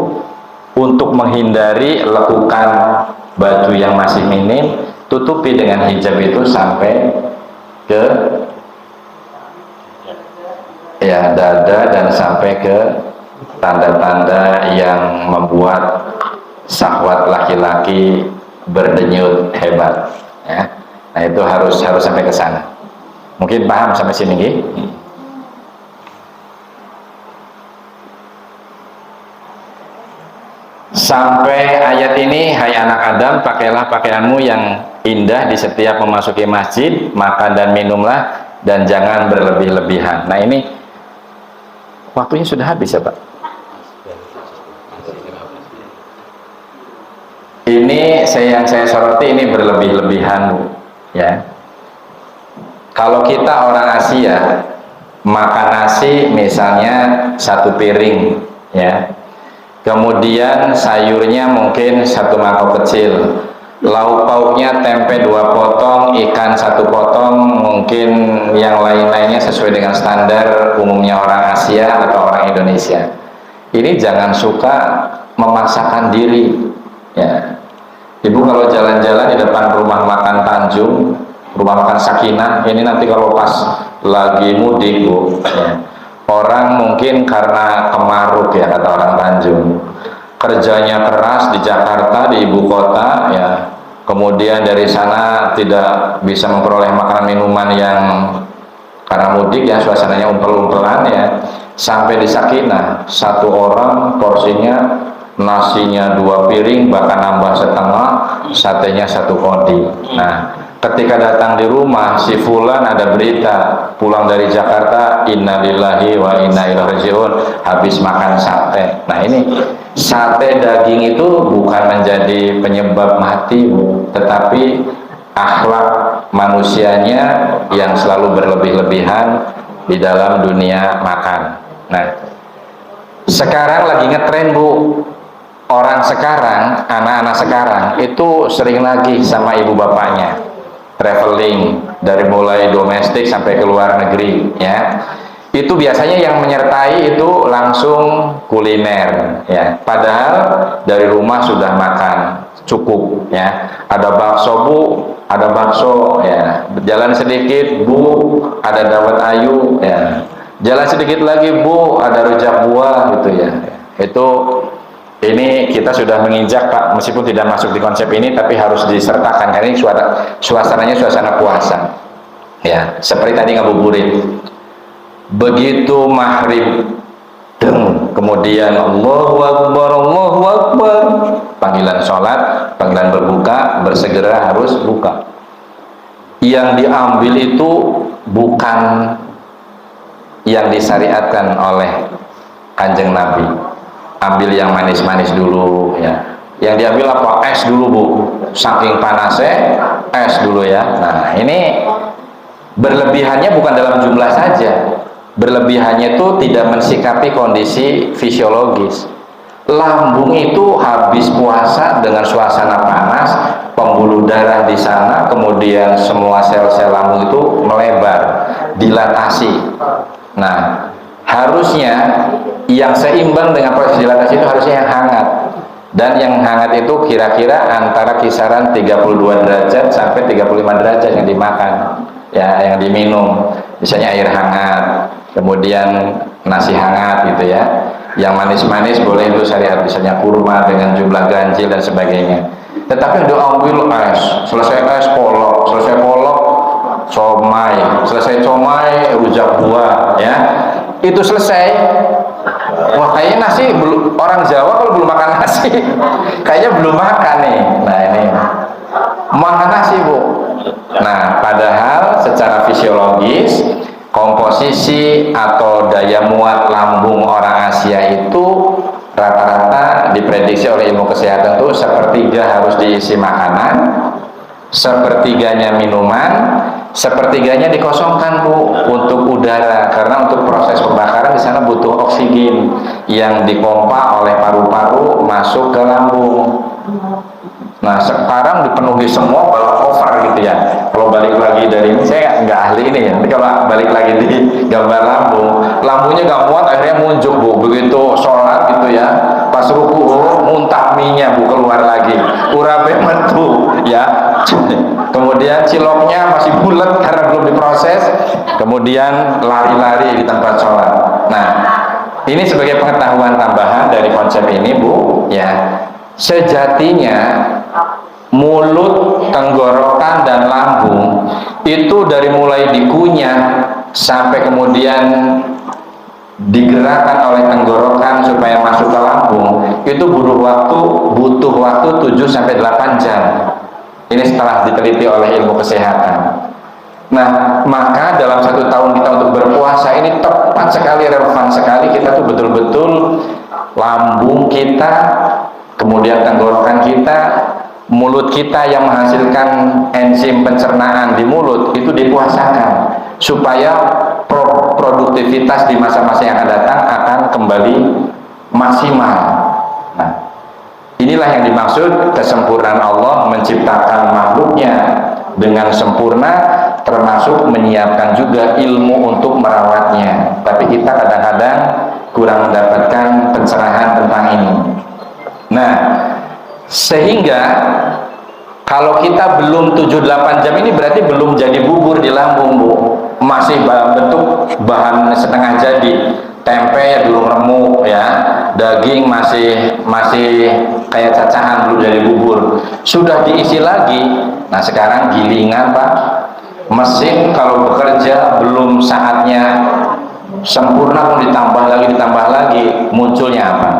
untuk menghindari lekukan baju yang masih minim, tutupi dengan hijab itu sampai ke ya dada dan sampai ke tanda-tanda yang membuat syahwat laki-laki berdenyut hebat ya. Nah itu harus sampai ke sana. Mungkin paham sampai sini nggih? Sampai ayat ini, hai anak Adam, pakailah pakaianmu yang indah di setiap memasuki masjid, makan dan minumlah, dan jangan berlebih-lebihan. Nah ini waktunya sudah habis ya Pak. Ini yang saya soroti ini berlebih-lebihan Bu ya. Kalau kita orang Asia makan nasi misalnya 1 piring ya, kemudian sayurnya mungkin 1 mangkok kecil, lauk pauknya tempe 2 potong, ikan 1 potong, mungkin yang lain-lainnya sesuai dengan standar umumnya orang Asia atau orang Indonesia. Ini jangan suka memaksakan diri ya. Ibu kalau jalan-jalan di depan rumah makan Tanjung, rumah makan Sakinah, ini nanti kalau pas lagi mudik Bu ya, orang mungkin karena kemaruk ya kata orang Tanjung, kerjanya keras di Jakarta, di ibu kota ya, kemudian dari sana tidak bisa memperoleh makanan minuman yang karena mudik ya, suasananya umpel-umpelan ya, sampai di Sakinah 1 orang porsinya nasinya 2 piring, bahkan nambah setengah, satenya 1 kodi. Nah ketika datang di rumah si fulan ada berita pulang dari Jakarta, innalillahi wa inna ilaihi rajiun, habis makan sate. Nah ini sate daging itu bukan menjadi penyebab mati Bu, tetapi akhlak manusianya yang selalu berlebih-lebihan di dalam dunia makan. Nah sekarang lagi ngetren Bu, orang sekarang, anak-anak sekarang itu sering lagi sama ibu bapaknya traveling, dari mulai domestik sampai ke luar negeri ya. Itu biasanya yang menyertai itu langsung kuliner ya, padahal dari rumah sudah makan cukup ya. Ada bakso Bu, ada bakso ya, jalan sedikit Bu, ada dawet ayu ya, jalan sedikit lagi Bu, ada rujak buah gitu ya. Itu ini kita sudah menginjak Pak, meskipun tidak masuk di konsep ini, tapi harus disertakan karena ini suasananya suasana puasa ya. Seperti tadi ngabuburit, begitu maghrib kemudian Allahu Akbar, panggilan sholat, panggilan berbuka, bersegera harus buka. Yang diambil itu bukan yang disyariatkan oleh Kanjeng Nabi. Ambil yang manis-manis dulu ya. Yang diambil apa? Es dulu Bu, saking panasnya es dulu ya. Nah ini berlebihannya bukan dalam jumlah saja, berlebihannya itu tidak mensikapi kondisi fisiologis. Lambung itu habis puasa dengan suasana panas, pembuluh darah di sana, kemudian semua sel-sel lambung itu melebar, dilatasi. Nah harusnya yang seimbang dengan proses dilatasi itu harusnya yang hangat, dan yang hangat itu kira-kira antara kisaran 32 derajat sampai 35 derajat yang dimakan ya, yang diminum, misalnya air hangat, kemudian nasi hangat gitu ya. Yang manis-manis boleh itu syariat, misalnya kurma dengan jumlah ganjil dan sebagainya. Tetapi diambil es, selesai es kolok, selesai kolok somai, selesai somai rujak buah ya, itu selesai. Wah kayaknya nasi belum, orang Jawa kalau belum makan nasi kayaknya belum makan nih. Nah ini makan nasi Bu. Nah padahal secara fisiologis komposisi atau daya muat lambung orang Asia itu rata-rata diprediksi oleh ilmu kesehatan itu 1/3 harus diisi makanan, 1/3-nya minuman, sepertiganya dikosongkan Bu untuk udara, karena untuk proses pembakaran di sana butuh oksigen yang dipompa oleh paru-paru masuk ke lambung. Nah sekarang dipenuhi semua balap over gitu ya. Kalau balik lagi dari ini, saya nggak ahli ini ya, tapi kalau balik lagi di gambar lambung, lambungnya nggak muat, akhirnya muncul Bu, begitu sholat gitu ya, pas ruku muntah minyak Bu, keluar lagi, urape metu ya, kemudian ciloknya masih bulat karena belum diproses, kemudian lari-lari di tempat sholat. Nah ini sebagai pengetahuan tambahan dari konsep ini Bu ya. Sejatinya mulut, tenggorokan, dan lambung itu dari mulai dikunyah sampai kemudian digerakkan oleh tenggorokan supaya masuk ke lambung itu butuh waktu 7-8 jam. Ini setelah diteliti oleh ilmu kesehatan. Nah maka dalam 1 tahun kita untuk berpuasa ini tepat sekali, relevan sekali, kita tuh betul-betul lambung kita, kemudian tenggorokan kita, mulut kita yang menghasilkan enzim pencernaan di mulut itu dipuasakan supaya produktivitas di masa-masa yang akan datang akan kembali maksimal. Nah, inilah yang dimaksud kesempurnaan Allah menciptakan makhluknya dengan sempurna, termasuk menyiapkan juga ilmu untuk merawatnya. Tapi kita kadang-kadang kurang mendapatkan pencerahan tentang ini. Nah, sehingga kalau kita belum 7-8 jam ini berarti belum jadi bubur di lambung Bu, masih bentuk bahan setengah jadi, tempe ya belum remuk ya, daging masih kayak cacahan, belum jadi bubur, sudah diisi lagi. Nah sekarang gilingan Pak, mesin kalau bekerja belum saatnya sempurna pun ditambah lagi, munculnya apa?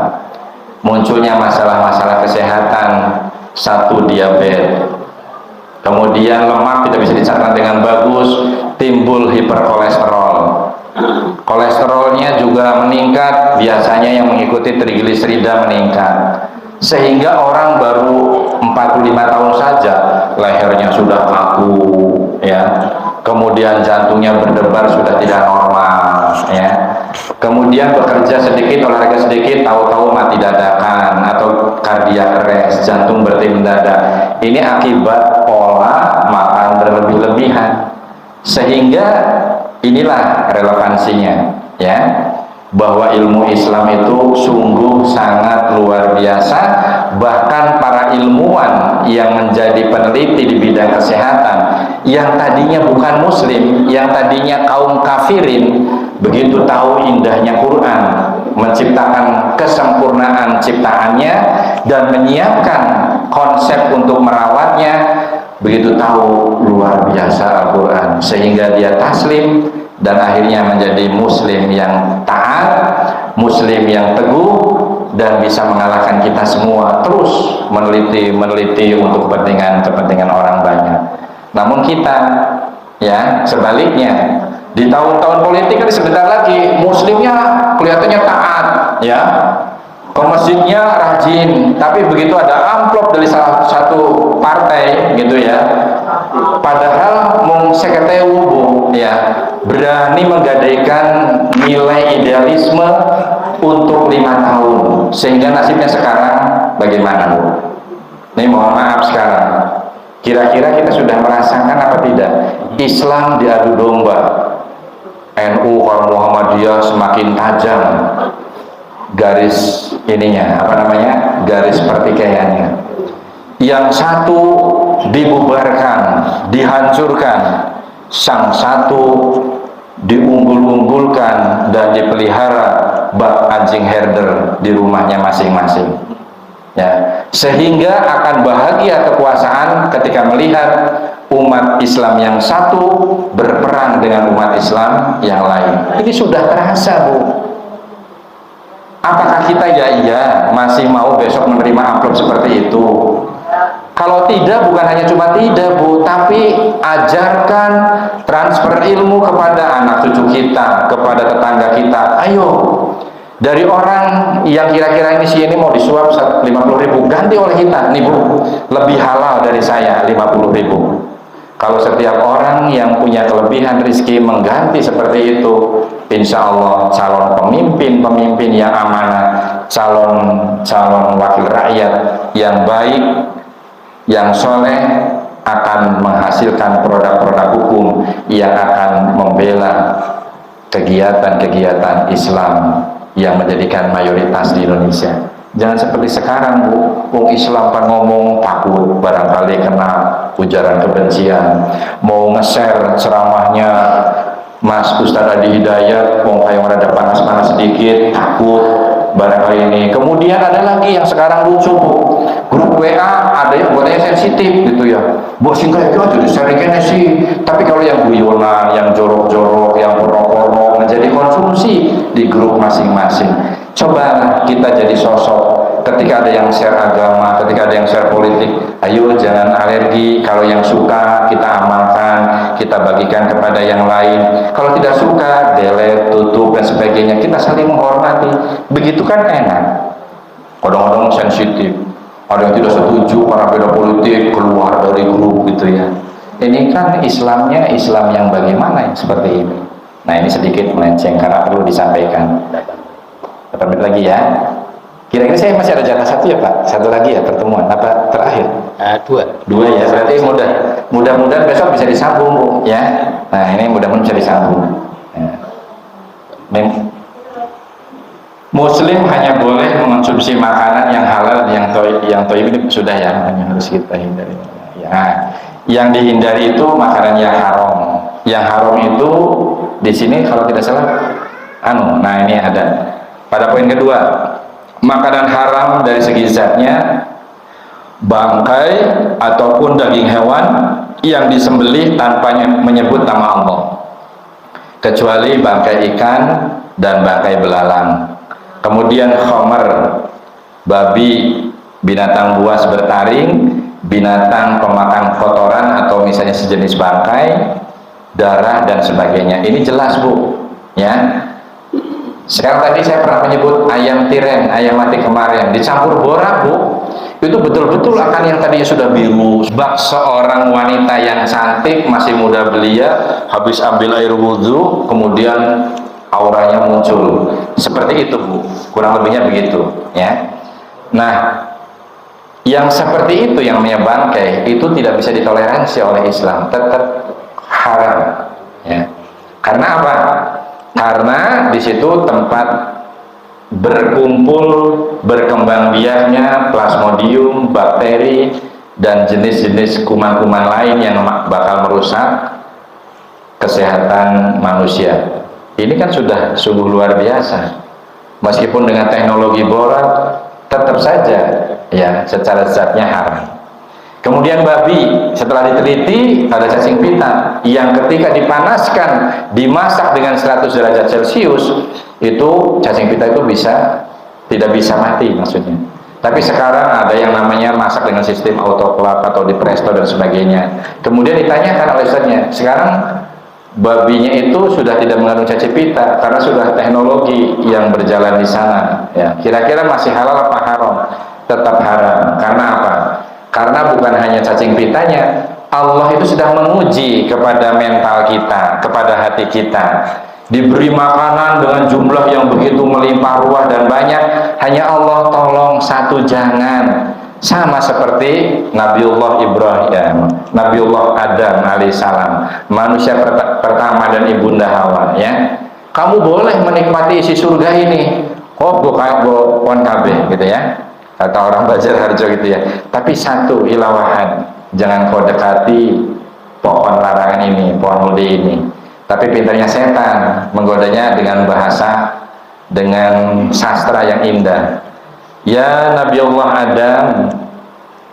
Munculnya masalah-masalah kesehatan. Satu, diabetes, kemudian lemak tidak bisa dicerna dengan bagus, timbul hiperkolesterol, kolesterolnya juga meningkat, biasanya yang mengikuti trigliserida meningkat, sehingga orang baru 45 tahun saja lehernya sudah kaku ya, kemudian jantungnya berdebar sudah tidak normal ya, kemudian bekerja sedikit, olahraga sedikit, tahu-tahu mati dadakan atau kardiak arrest, jantung berhenti mendadak. Ini akibat pola makan berlebih-lebihan. Sehingga inilah relevansinya ya, bahwa ilmu Islam itu sungguh sangat luar biasa. Bahkan para ilmuwan yang menjadi peneliti di bidang kesehatan, yang tadinya bukan muslim, yang tadinya kaum kafirin, begitu tahu indahnya Quran, menciptakan kesempurnaan ciptaannya dan menyiapkan konsep untuk merawatnya, begitu tahu luar biasa Al-Quran, sehingga dia taslim dan akhirnya menjadi muslim yang taat, muslim yang teguh, dan bisa mengalahkan kita semua. Terus meneliti untuk kepentingan orang banyak. Namun kita ya sebaliknya, di tahun-tahun politik kan sebentar lagi muslimnya kelihatannya taat ya, ke masjidnya rajin, tapi begitu ada amplop dari salah satu partai gitu ya, padahal mung seketewu Bu ya, berani menggadaikan nilai idealisme untuk 5 tahun, sehingga nasibnya sekarang bagaimana Bu? Ini mohon maaf sekarang, kira-kira kita sudah merasakan apa tidak Islam diadu domba, NU kalau Muhammadiyah semakin tajam garis ininya, apa namanya, garis pertikaiannya, yang satu dibubarkan, dihancurkan, sang satu diunggul-unggulkan dan dipelihara bak anjing herder di rumahnya masing-masing ya, sehingga akan bahagia kekuasaan ketika melihat umat Islam yang satu berperang dengan umat Islam yang lain. Ini sudah terasa Bu. Apakah kita ya masih mau besok menerima amplop seperti itu? Kalau tidak, bukan hanya cuma tidak Bu, tapi ajarkan, transfer ilmu kepada anak cucu kita, kepada tetangga kita. Ayo, dari orang yang kira-kira ini mau disuap 50.000, ganti oleh kita nih Bu, lebih halal dari saya 50.000. Kalau setiap orang yang punya kelebihan rizki mengganti seperti itu, insya Allah calon pemimpin yang amanah, calon wakil rakyat yang baik, yang soleh, akan menghasilkan produk-produk hukum yang akan membela kegiatan-kegiatan Islam yang menjadikan mayoritas di Indonesia. Jangan seperti sekarang, Bu. Islam kan ngomong takut barangkali kena ujaran kebencian. Mau nge-share ceramahnya Mas Ustadz Adi Hidayat, kayak rada panas-panas sedikit, takut barangkali ini. Kemudian ada lagi yang sekarang lucu, Bu. Grup WA ada yang buatnya sensitif gitu ya. Bos singkat itu aja disaringkan sih. Tapi kalau yang guyonan, yang jorok-jorok, yang porno-porno menjadi konsumsi di grup masing-masing. Coba kita jadi sosok ketika ada yang share agama, ketika ada yang share politik, ayo jangan alergi. Kalau yang suka kita amalkan, kita bagikan kepada yang lain. Kalau tidak suka, delete, tutup dan sebagainya. Kita saling menghormati. Begitu kan enak. Kadang-kadang sensitif. Ada yang tidak setuju karena beda politik, keluar dari grup gitu ya. Ini kan Islamnya Islam yang bagaimana seperti ini. Nah, ini sedikit melenceng karena perlu disampaikan. Kita menit lagi ya. Kira-kira saya masih ada jatah satu ya Pak? Satu lagi ya pertemuan apa terakhir? Dua ya. Berarti mudah-mudahan besok bisa disambung, Bu, ya. Nah, ini mudah-mudahan bisa disambung. Ya. Muslim hanya boleh mengonsumsi makanan yang halal, yang toib ini sudah ya, yang harus kita hindari. Ya, yang dihindari itu makanan yang haram. Yang haram itu di sini kalau tidak salah, nah ini ada. Pada poin kedua, makanan haram dari segi zatnya, bangkai ataupun daging hewan yang disembelih tanpa menyebut nama Allah, kecuali bangkai ikan dan bangkai belalang. Kemudian khamar, babi, binatang buas bertaring, binatang pemakan kotoran atau misalnya sejenis bangkai, darah dan sebagainya. Ini jelas, Bu, ya. Sekarang tadi saya pernah menyebut ayam tiren, ayam mati kemarin dicampur borak, Bu. Itu betul-betul akan yang tadinya sudah biru. Bak seorang wanita yang cantik, masih muda belia, habis ambil air wudhu, kemudian auranya muncul. Seperti itu, Bu. Kurang lebihnya begitu, ya. Nah, yang seperti itu yang namanya bangkai itu tidak bisa ditoleransi oleh Islam, tetap haram, ya. Karena apa? Karena di situ tempat berkumpul, berkembang biaknya plasmodium, bakteri, dan jenis-jenis kuman-kuman lain yang bakal merusak kesehatan manusia. Ini kan sudah sungguh luar biasa. Meskipun dengan teknologi borak, tetap saja ya secara zatnya haram. Kemudian babi, setelah diteliti ada cacing pita yang ketika dipanaskan, dimasak dengan 100 derajat Celcius, itu cacing pita itu tidak bisa mati maksudnya. Tapi sekarang ada yang namanya masak dengan sistem autoclave atau di presto dan sebagainya. Kemudian ditanyakan oleh ustadznya, sekarang babinya itu sudah tidak mengandung cacing pita karena sudah teknologi yang berjalan di sana. Ya, kira-kira masih halal apa haram? Tetap haram. Karena apa? Karena bukan hanya cacing pitanya, Allah itu sedang menguji kepada mental kita, kepada hati kita. Diberi makanan dengan jumlah yang begitu melimpah ruah dan banyak, hanya Allah tolong satu jangan. Sama seperti Nabiullah Ibrahim, Nabiullah Adam alaihissalam, manusia pertama dan ibunda Hawa, ya. Kamu boleh menikmati isi surga ini, bukan kabeh gitu ya, kata orang Banjarharjo gitu ya. Tapi satu ilawahan, jangan kau dekati pohon larangan ini, pohon muldi ini. Tapi pintarnya setan menggodanya dengan bahasa, dengan sastra yang indah. Ya Nabiullah Adam,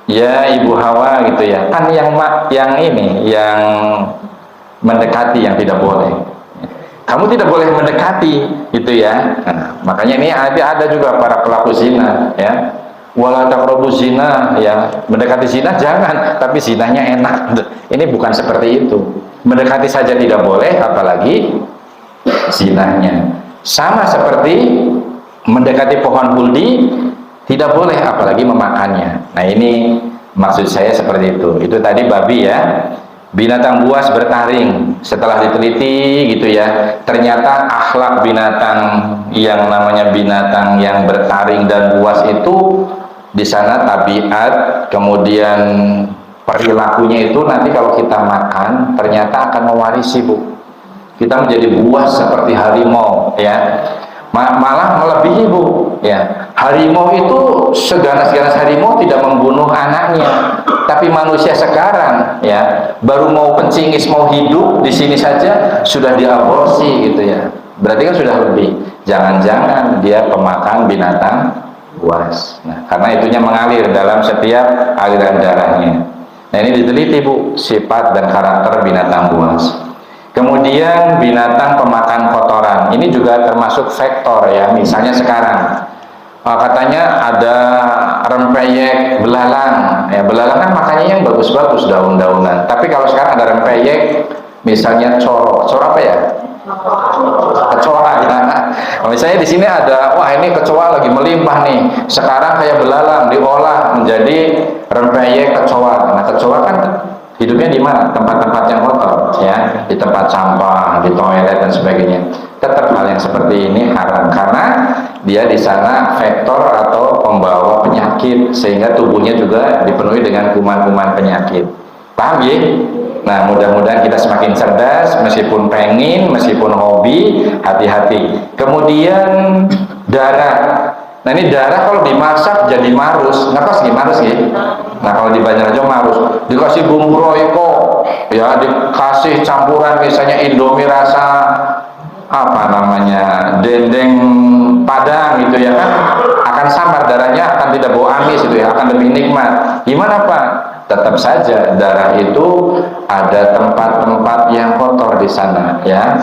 ya Ibu Hawa gitu ya. Kan yang ini yang mendekati yang tidak boleh. Kamu tidak boleh mendekati gitu ya. Nah, makanya ini ada juga para pelaku zina ya. Wala taqrabuz zina ya. Mendekati zina jangan, tapi zinanya enak. Ini bukan seperti itu. Mendekati saja tidak boleh, apalagi zinanya. Sama seperti mendekati pohon huldi tidak boleh, apalagi memakannya. Nah, ini maksud saya seperti itu. Itu tadi babi ya. binatang buas bertaring. Setelah diteliti gitu ya, ternyata akhlak binatang yang namanya binatang yang bertaring dan buas itu di sana tabiat, kemudian perilakunya itu nanti kalau kita makan ternyata akan mewarisi, Bu. Kita menjadi buas seperti harimau ya. Malah melebihi, Bu ya. Harimau itu seganas-ganas harimau tidak membunuh anaknya, tapi manusia sekarang ya baru mau pencingis, mau hidup di sini saja sudah diaborsi gitu ya. Berarti kan sudah lebih. Jangan-jangan dia pemakan binatang buas. Nah, karena itunya mengalir dalam setiap aliran darahnya. Nah, ini diteliti, Bu, sifat dan karakter binatang buas. Kemudian binatang pemakan kotoran, ini juga termasuk vektor ya. Misalnya sekarang katanya ada rempeyek belalang ya. Belalang kan makannya yang bagus-bagus, daun-daunan. Tapi kalau sekarang ada rempeyek misalnya coro apa ya, kecoa ya. Misalnya di sini ada, wah ini kecoa lagi melimpah nih, sekarang kayak belalang diolah menjadi rempeyek kecoa. Nah, kecoa kan hidupnya di mana? Tempat-tempat yang kotor ya, di tempat sampah, di toilet dan sebagainya. Tetap hal yang seperti ini haram karena dia di sana vektor atau pembawa penyakit, sehingga tubuhnya juga dipenuhi dengan kuman-kuman penyakit. Paham ya? Nah, mudah-mudahan kita semakin cerdas, meskipun pengen, meskipun hobi, hati-hati. Kemudian darah. Nah, ini darah kalau dimasak jadi marus, nggak sih marus ya? Nah, kalau di Banjarjo marus, dikasih bumbu royco, ya, dikasih campuran misalnya Indomie rasa apa namanya, dendeng padang gitu ya kan, akan samar darahnya, akan tidak bau amis itu ya, akan lebih nikmat. Gimana Pak? Tetap saja darah itu ada tempat-tempat yang kotor di sana ya.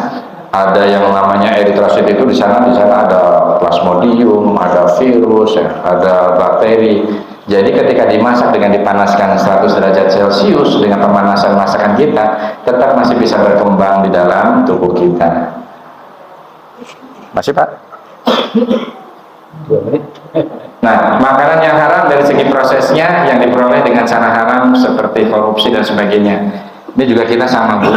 Ada yang namanya eritrosit itu di sana ada plasmodium, ada virus ya, ada bakteri. Jadi ketika dimasak dengan dipanaskan 100 derajat Celcius dengan pemanasan masakan kita, tetap masih bisa berkembang di dalam tubuh kita. Masih Pak? 2 menit. Nah, makanan yang haram dari segi prosesnya yang diperoleh dengan cara haram seperti korupsi dan sebagainya. Ini juga kita sama, Bu.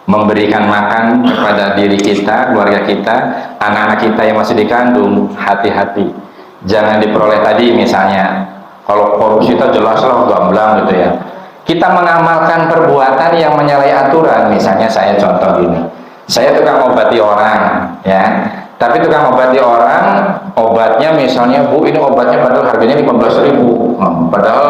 Memberikan makan kepada diri kita, keluarga kita, anak-anak kita yang masih dikandung, hati-hati. Jangan diperoleh tadi misalnya. Kalau korupsi itu jelas-jelas gamblang gitu ya. Kita mengamalkan perbuatan yang menyalahi aturan. Misalnya saya contoh gini. Saya tukang obati orang, ya. Tapi tukang obati orang, obatnya misalnya, Bu, ini obatnya padahal harganya 15.000. Padahal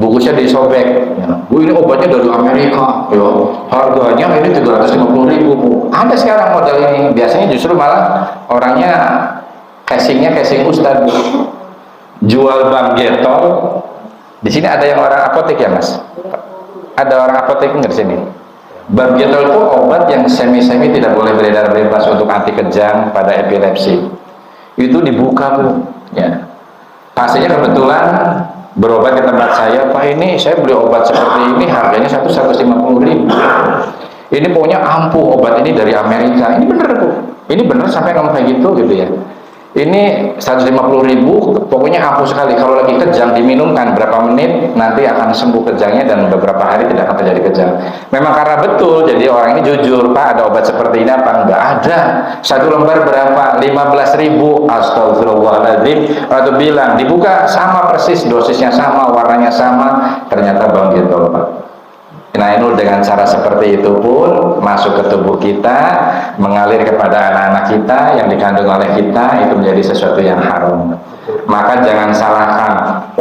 bungkusnya disobek. Ya. Bu, ini obatnya dari Amerika. Ya. Harganya ini 350.000, Bu. Ada sekarang model ini. Biasanya justru malah orangnya casingnya casing Ustadz, Bu. Jual bang getol. Di sini ada yang orang apotek ya, Mas? Ada orang apotek nggak di sini? Bang getol itu obat yang semi-semi tidak boleh beredar bebas untuk anti kejang pada epilepsi. Itu dibuka, Bu. Ya. Pasiennya kebetulan berobat ke tempat saya, Pak, ini saya beli obat seperti ini harganya 150.000. Ini pokoknya ampuh, obat ini dari Amerika. Ini bener, Bu. Ini bener sampai ngomong kayak gitu ya. Ini 150.000, pokoknya ampuh sekali. Kalau lagi kejang diminumkan berapa menit nanti akan sembuh kejangnya dan beberapa hari tidak akan terjadi kejang. Memang karena betul, jadi orang ini jujur, Pak, ada obat seperti ini apa? Enggak ada. 1 lembar berapa? 15.000. Astagfirullahaladzim. Atau bilang dibuka sama persis, dosisnya sama, warnanya sama, ternyata bang gitu, Pak. Nah, ini dengan cara seperti itu pun masuk ke tubuh kita, mengalir kepada anak-anak kita yang dikandung oleh kita, itu menjadi sesuatu yang haram. Maka jangan salahkan,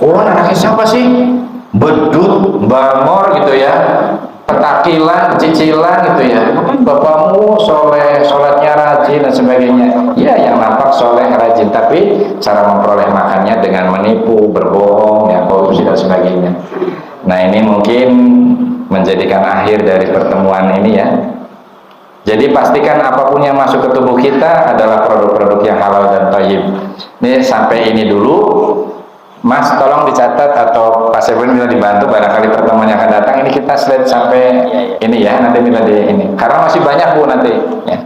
oh anaknya siapa sih? Bedut, bamor gitu ya, petakilan, cicilan gitu ya. Mungkin bapakmu soleh, sholatnya rajin dan sebagainya. Ya, yang nampak soleh, rajin, tapi cara memperoleh makannya dengan menipu, berbohong, ya, korupsi dan sebagainya. Nah, ini mungkin menjadikan akhir dari pertemuan ini ya. Jadi pastikan apapun yang masuk ke tubuh kita adalah produk-produk yang halal dan thayyib. Ini sampai ini dulu. Mas, tolong dicatat atau Pak Sebun bisa dibantu barangkali pertemuan yang akan datang. Ini kita slide sampai ini ya, nanti bila di ini. Karena masih banyak, Bu, nanti ya.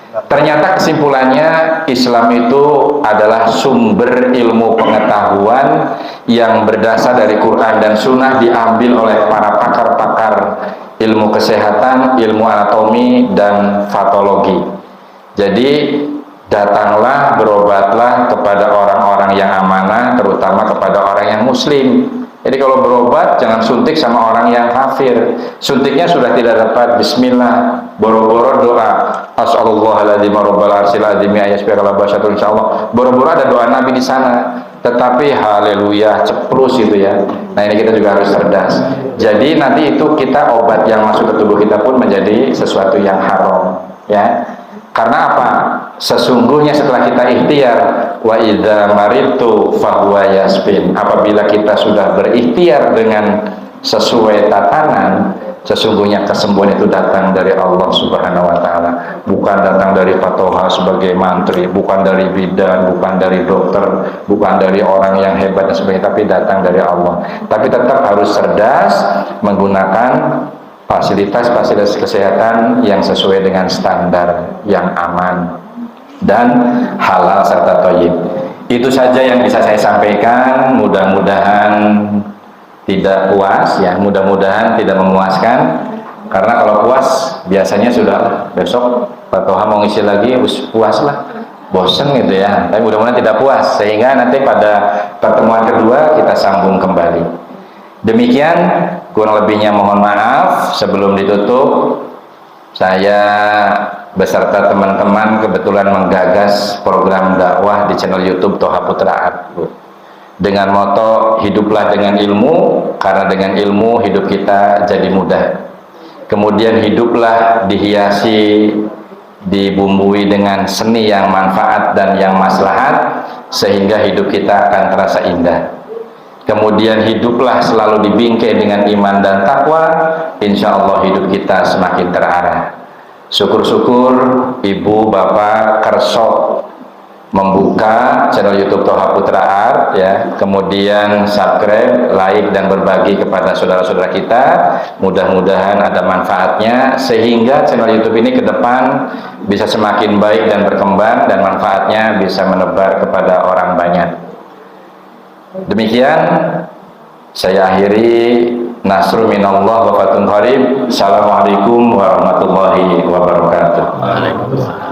Ternyata kesimpulannya Islam itu adalah sumber ilmu pengetahuan yang berdasar dari Quran dan Sunnah, diambil oleh para pakar-pakar ilmu kesehatan, ilmu anatomi dan patologi. Jadi datanglah, berobatlah kepada orang-orang yang amanah, terutama kepada orang yang muslim. Jadi kalau berobat jangan suntik sama orang yang kafir. Suntiknya sudah tidak dapat bismillah, boro-boro doa as'alullahaladzim rabbal arsyil azim ayasbiqala basyatul insyaallah. Boro-boro ada doa Nabi di sana. Tetapi haleluya ceplus itu ya. Nah ini kita juga harus cerdas. Jadi nanti itu kita obat yang masuk ke tubuh kita pun menjadi sesuatu yang haram ya. Karena apa? Sesungguhnya setelah kita ikhtiar, wa idza maridtu fahuwa yasfin. Apabila kita sudah berikhtiar dengan sesuai tatanan, sesungguhnya kesembuhan itu datang dari Allah Subhanahu wa taala, bukan datang dari Fatoha sebagai mantri, bukan dari bidan, bukan dari dokter, bukan dari orang yang hebat dan sebagainya, tapi datang dari Allah. Tapi tetap harus cerdas menggunakan fasilitas kesehatan yang sesuai dengan standar yang aman dan halal serta thayyib. Itu saja yang bisa saya sampaikan. Mudah-mudahan tidak puas ya, mudah-mudahan tidak memuaskan, karena kalau puas biasanya sudah besok Pak Toha mau ngisi lagi puas lah, bosen gitu ya. Tapi mudah-mudahan tidak puas, sehingga nanti pada pertemuan kedua kita sambung kembali. Demikian, kurang lebihnya mohon maaf. Sebelum ditutup, saya beserta teman-teman kebetulan menggagas program dakwah di channel YouTube Toha Putra Art dengan moto hiduplah dengan ilmu, karena dengan ilmu hidup kita jadi mudah. Kemudian hiduplah dihiasi, dibumbui dengan seni yang manfaat dan yang maslahat, sehingga hidup kita akan terasa indah. Kemudian hiduplah selalu dibingkai dengan iman dan takwa, insya Allah hidup kita semakin terarah. Syukur-syukur ibu bapak kerso membuka channel YouTube Toha Putra Art ya, kemudian subscribe, like dan berbagi kepada saudara-saudara kita. Mudah-mudahan ada manfaatnya, sehingga channel YouTube ini ke depan bisa semakin baik dan berkembang, dan manfaatnya bisa menebar kepada orang banyak. Demikian saya akhiri. Nasrul minallah wa fatun qarib. Assalamualaikum warahmatullahi wabarakatuh. Waalaikumsalam.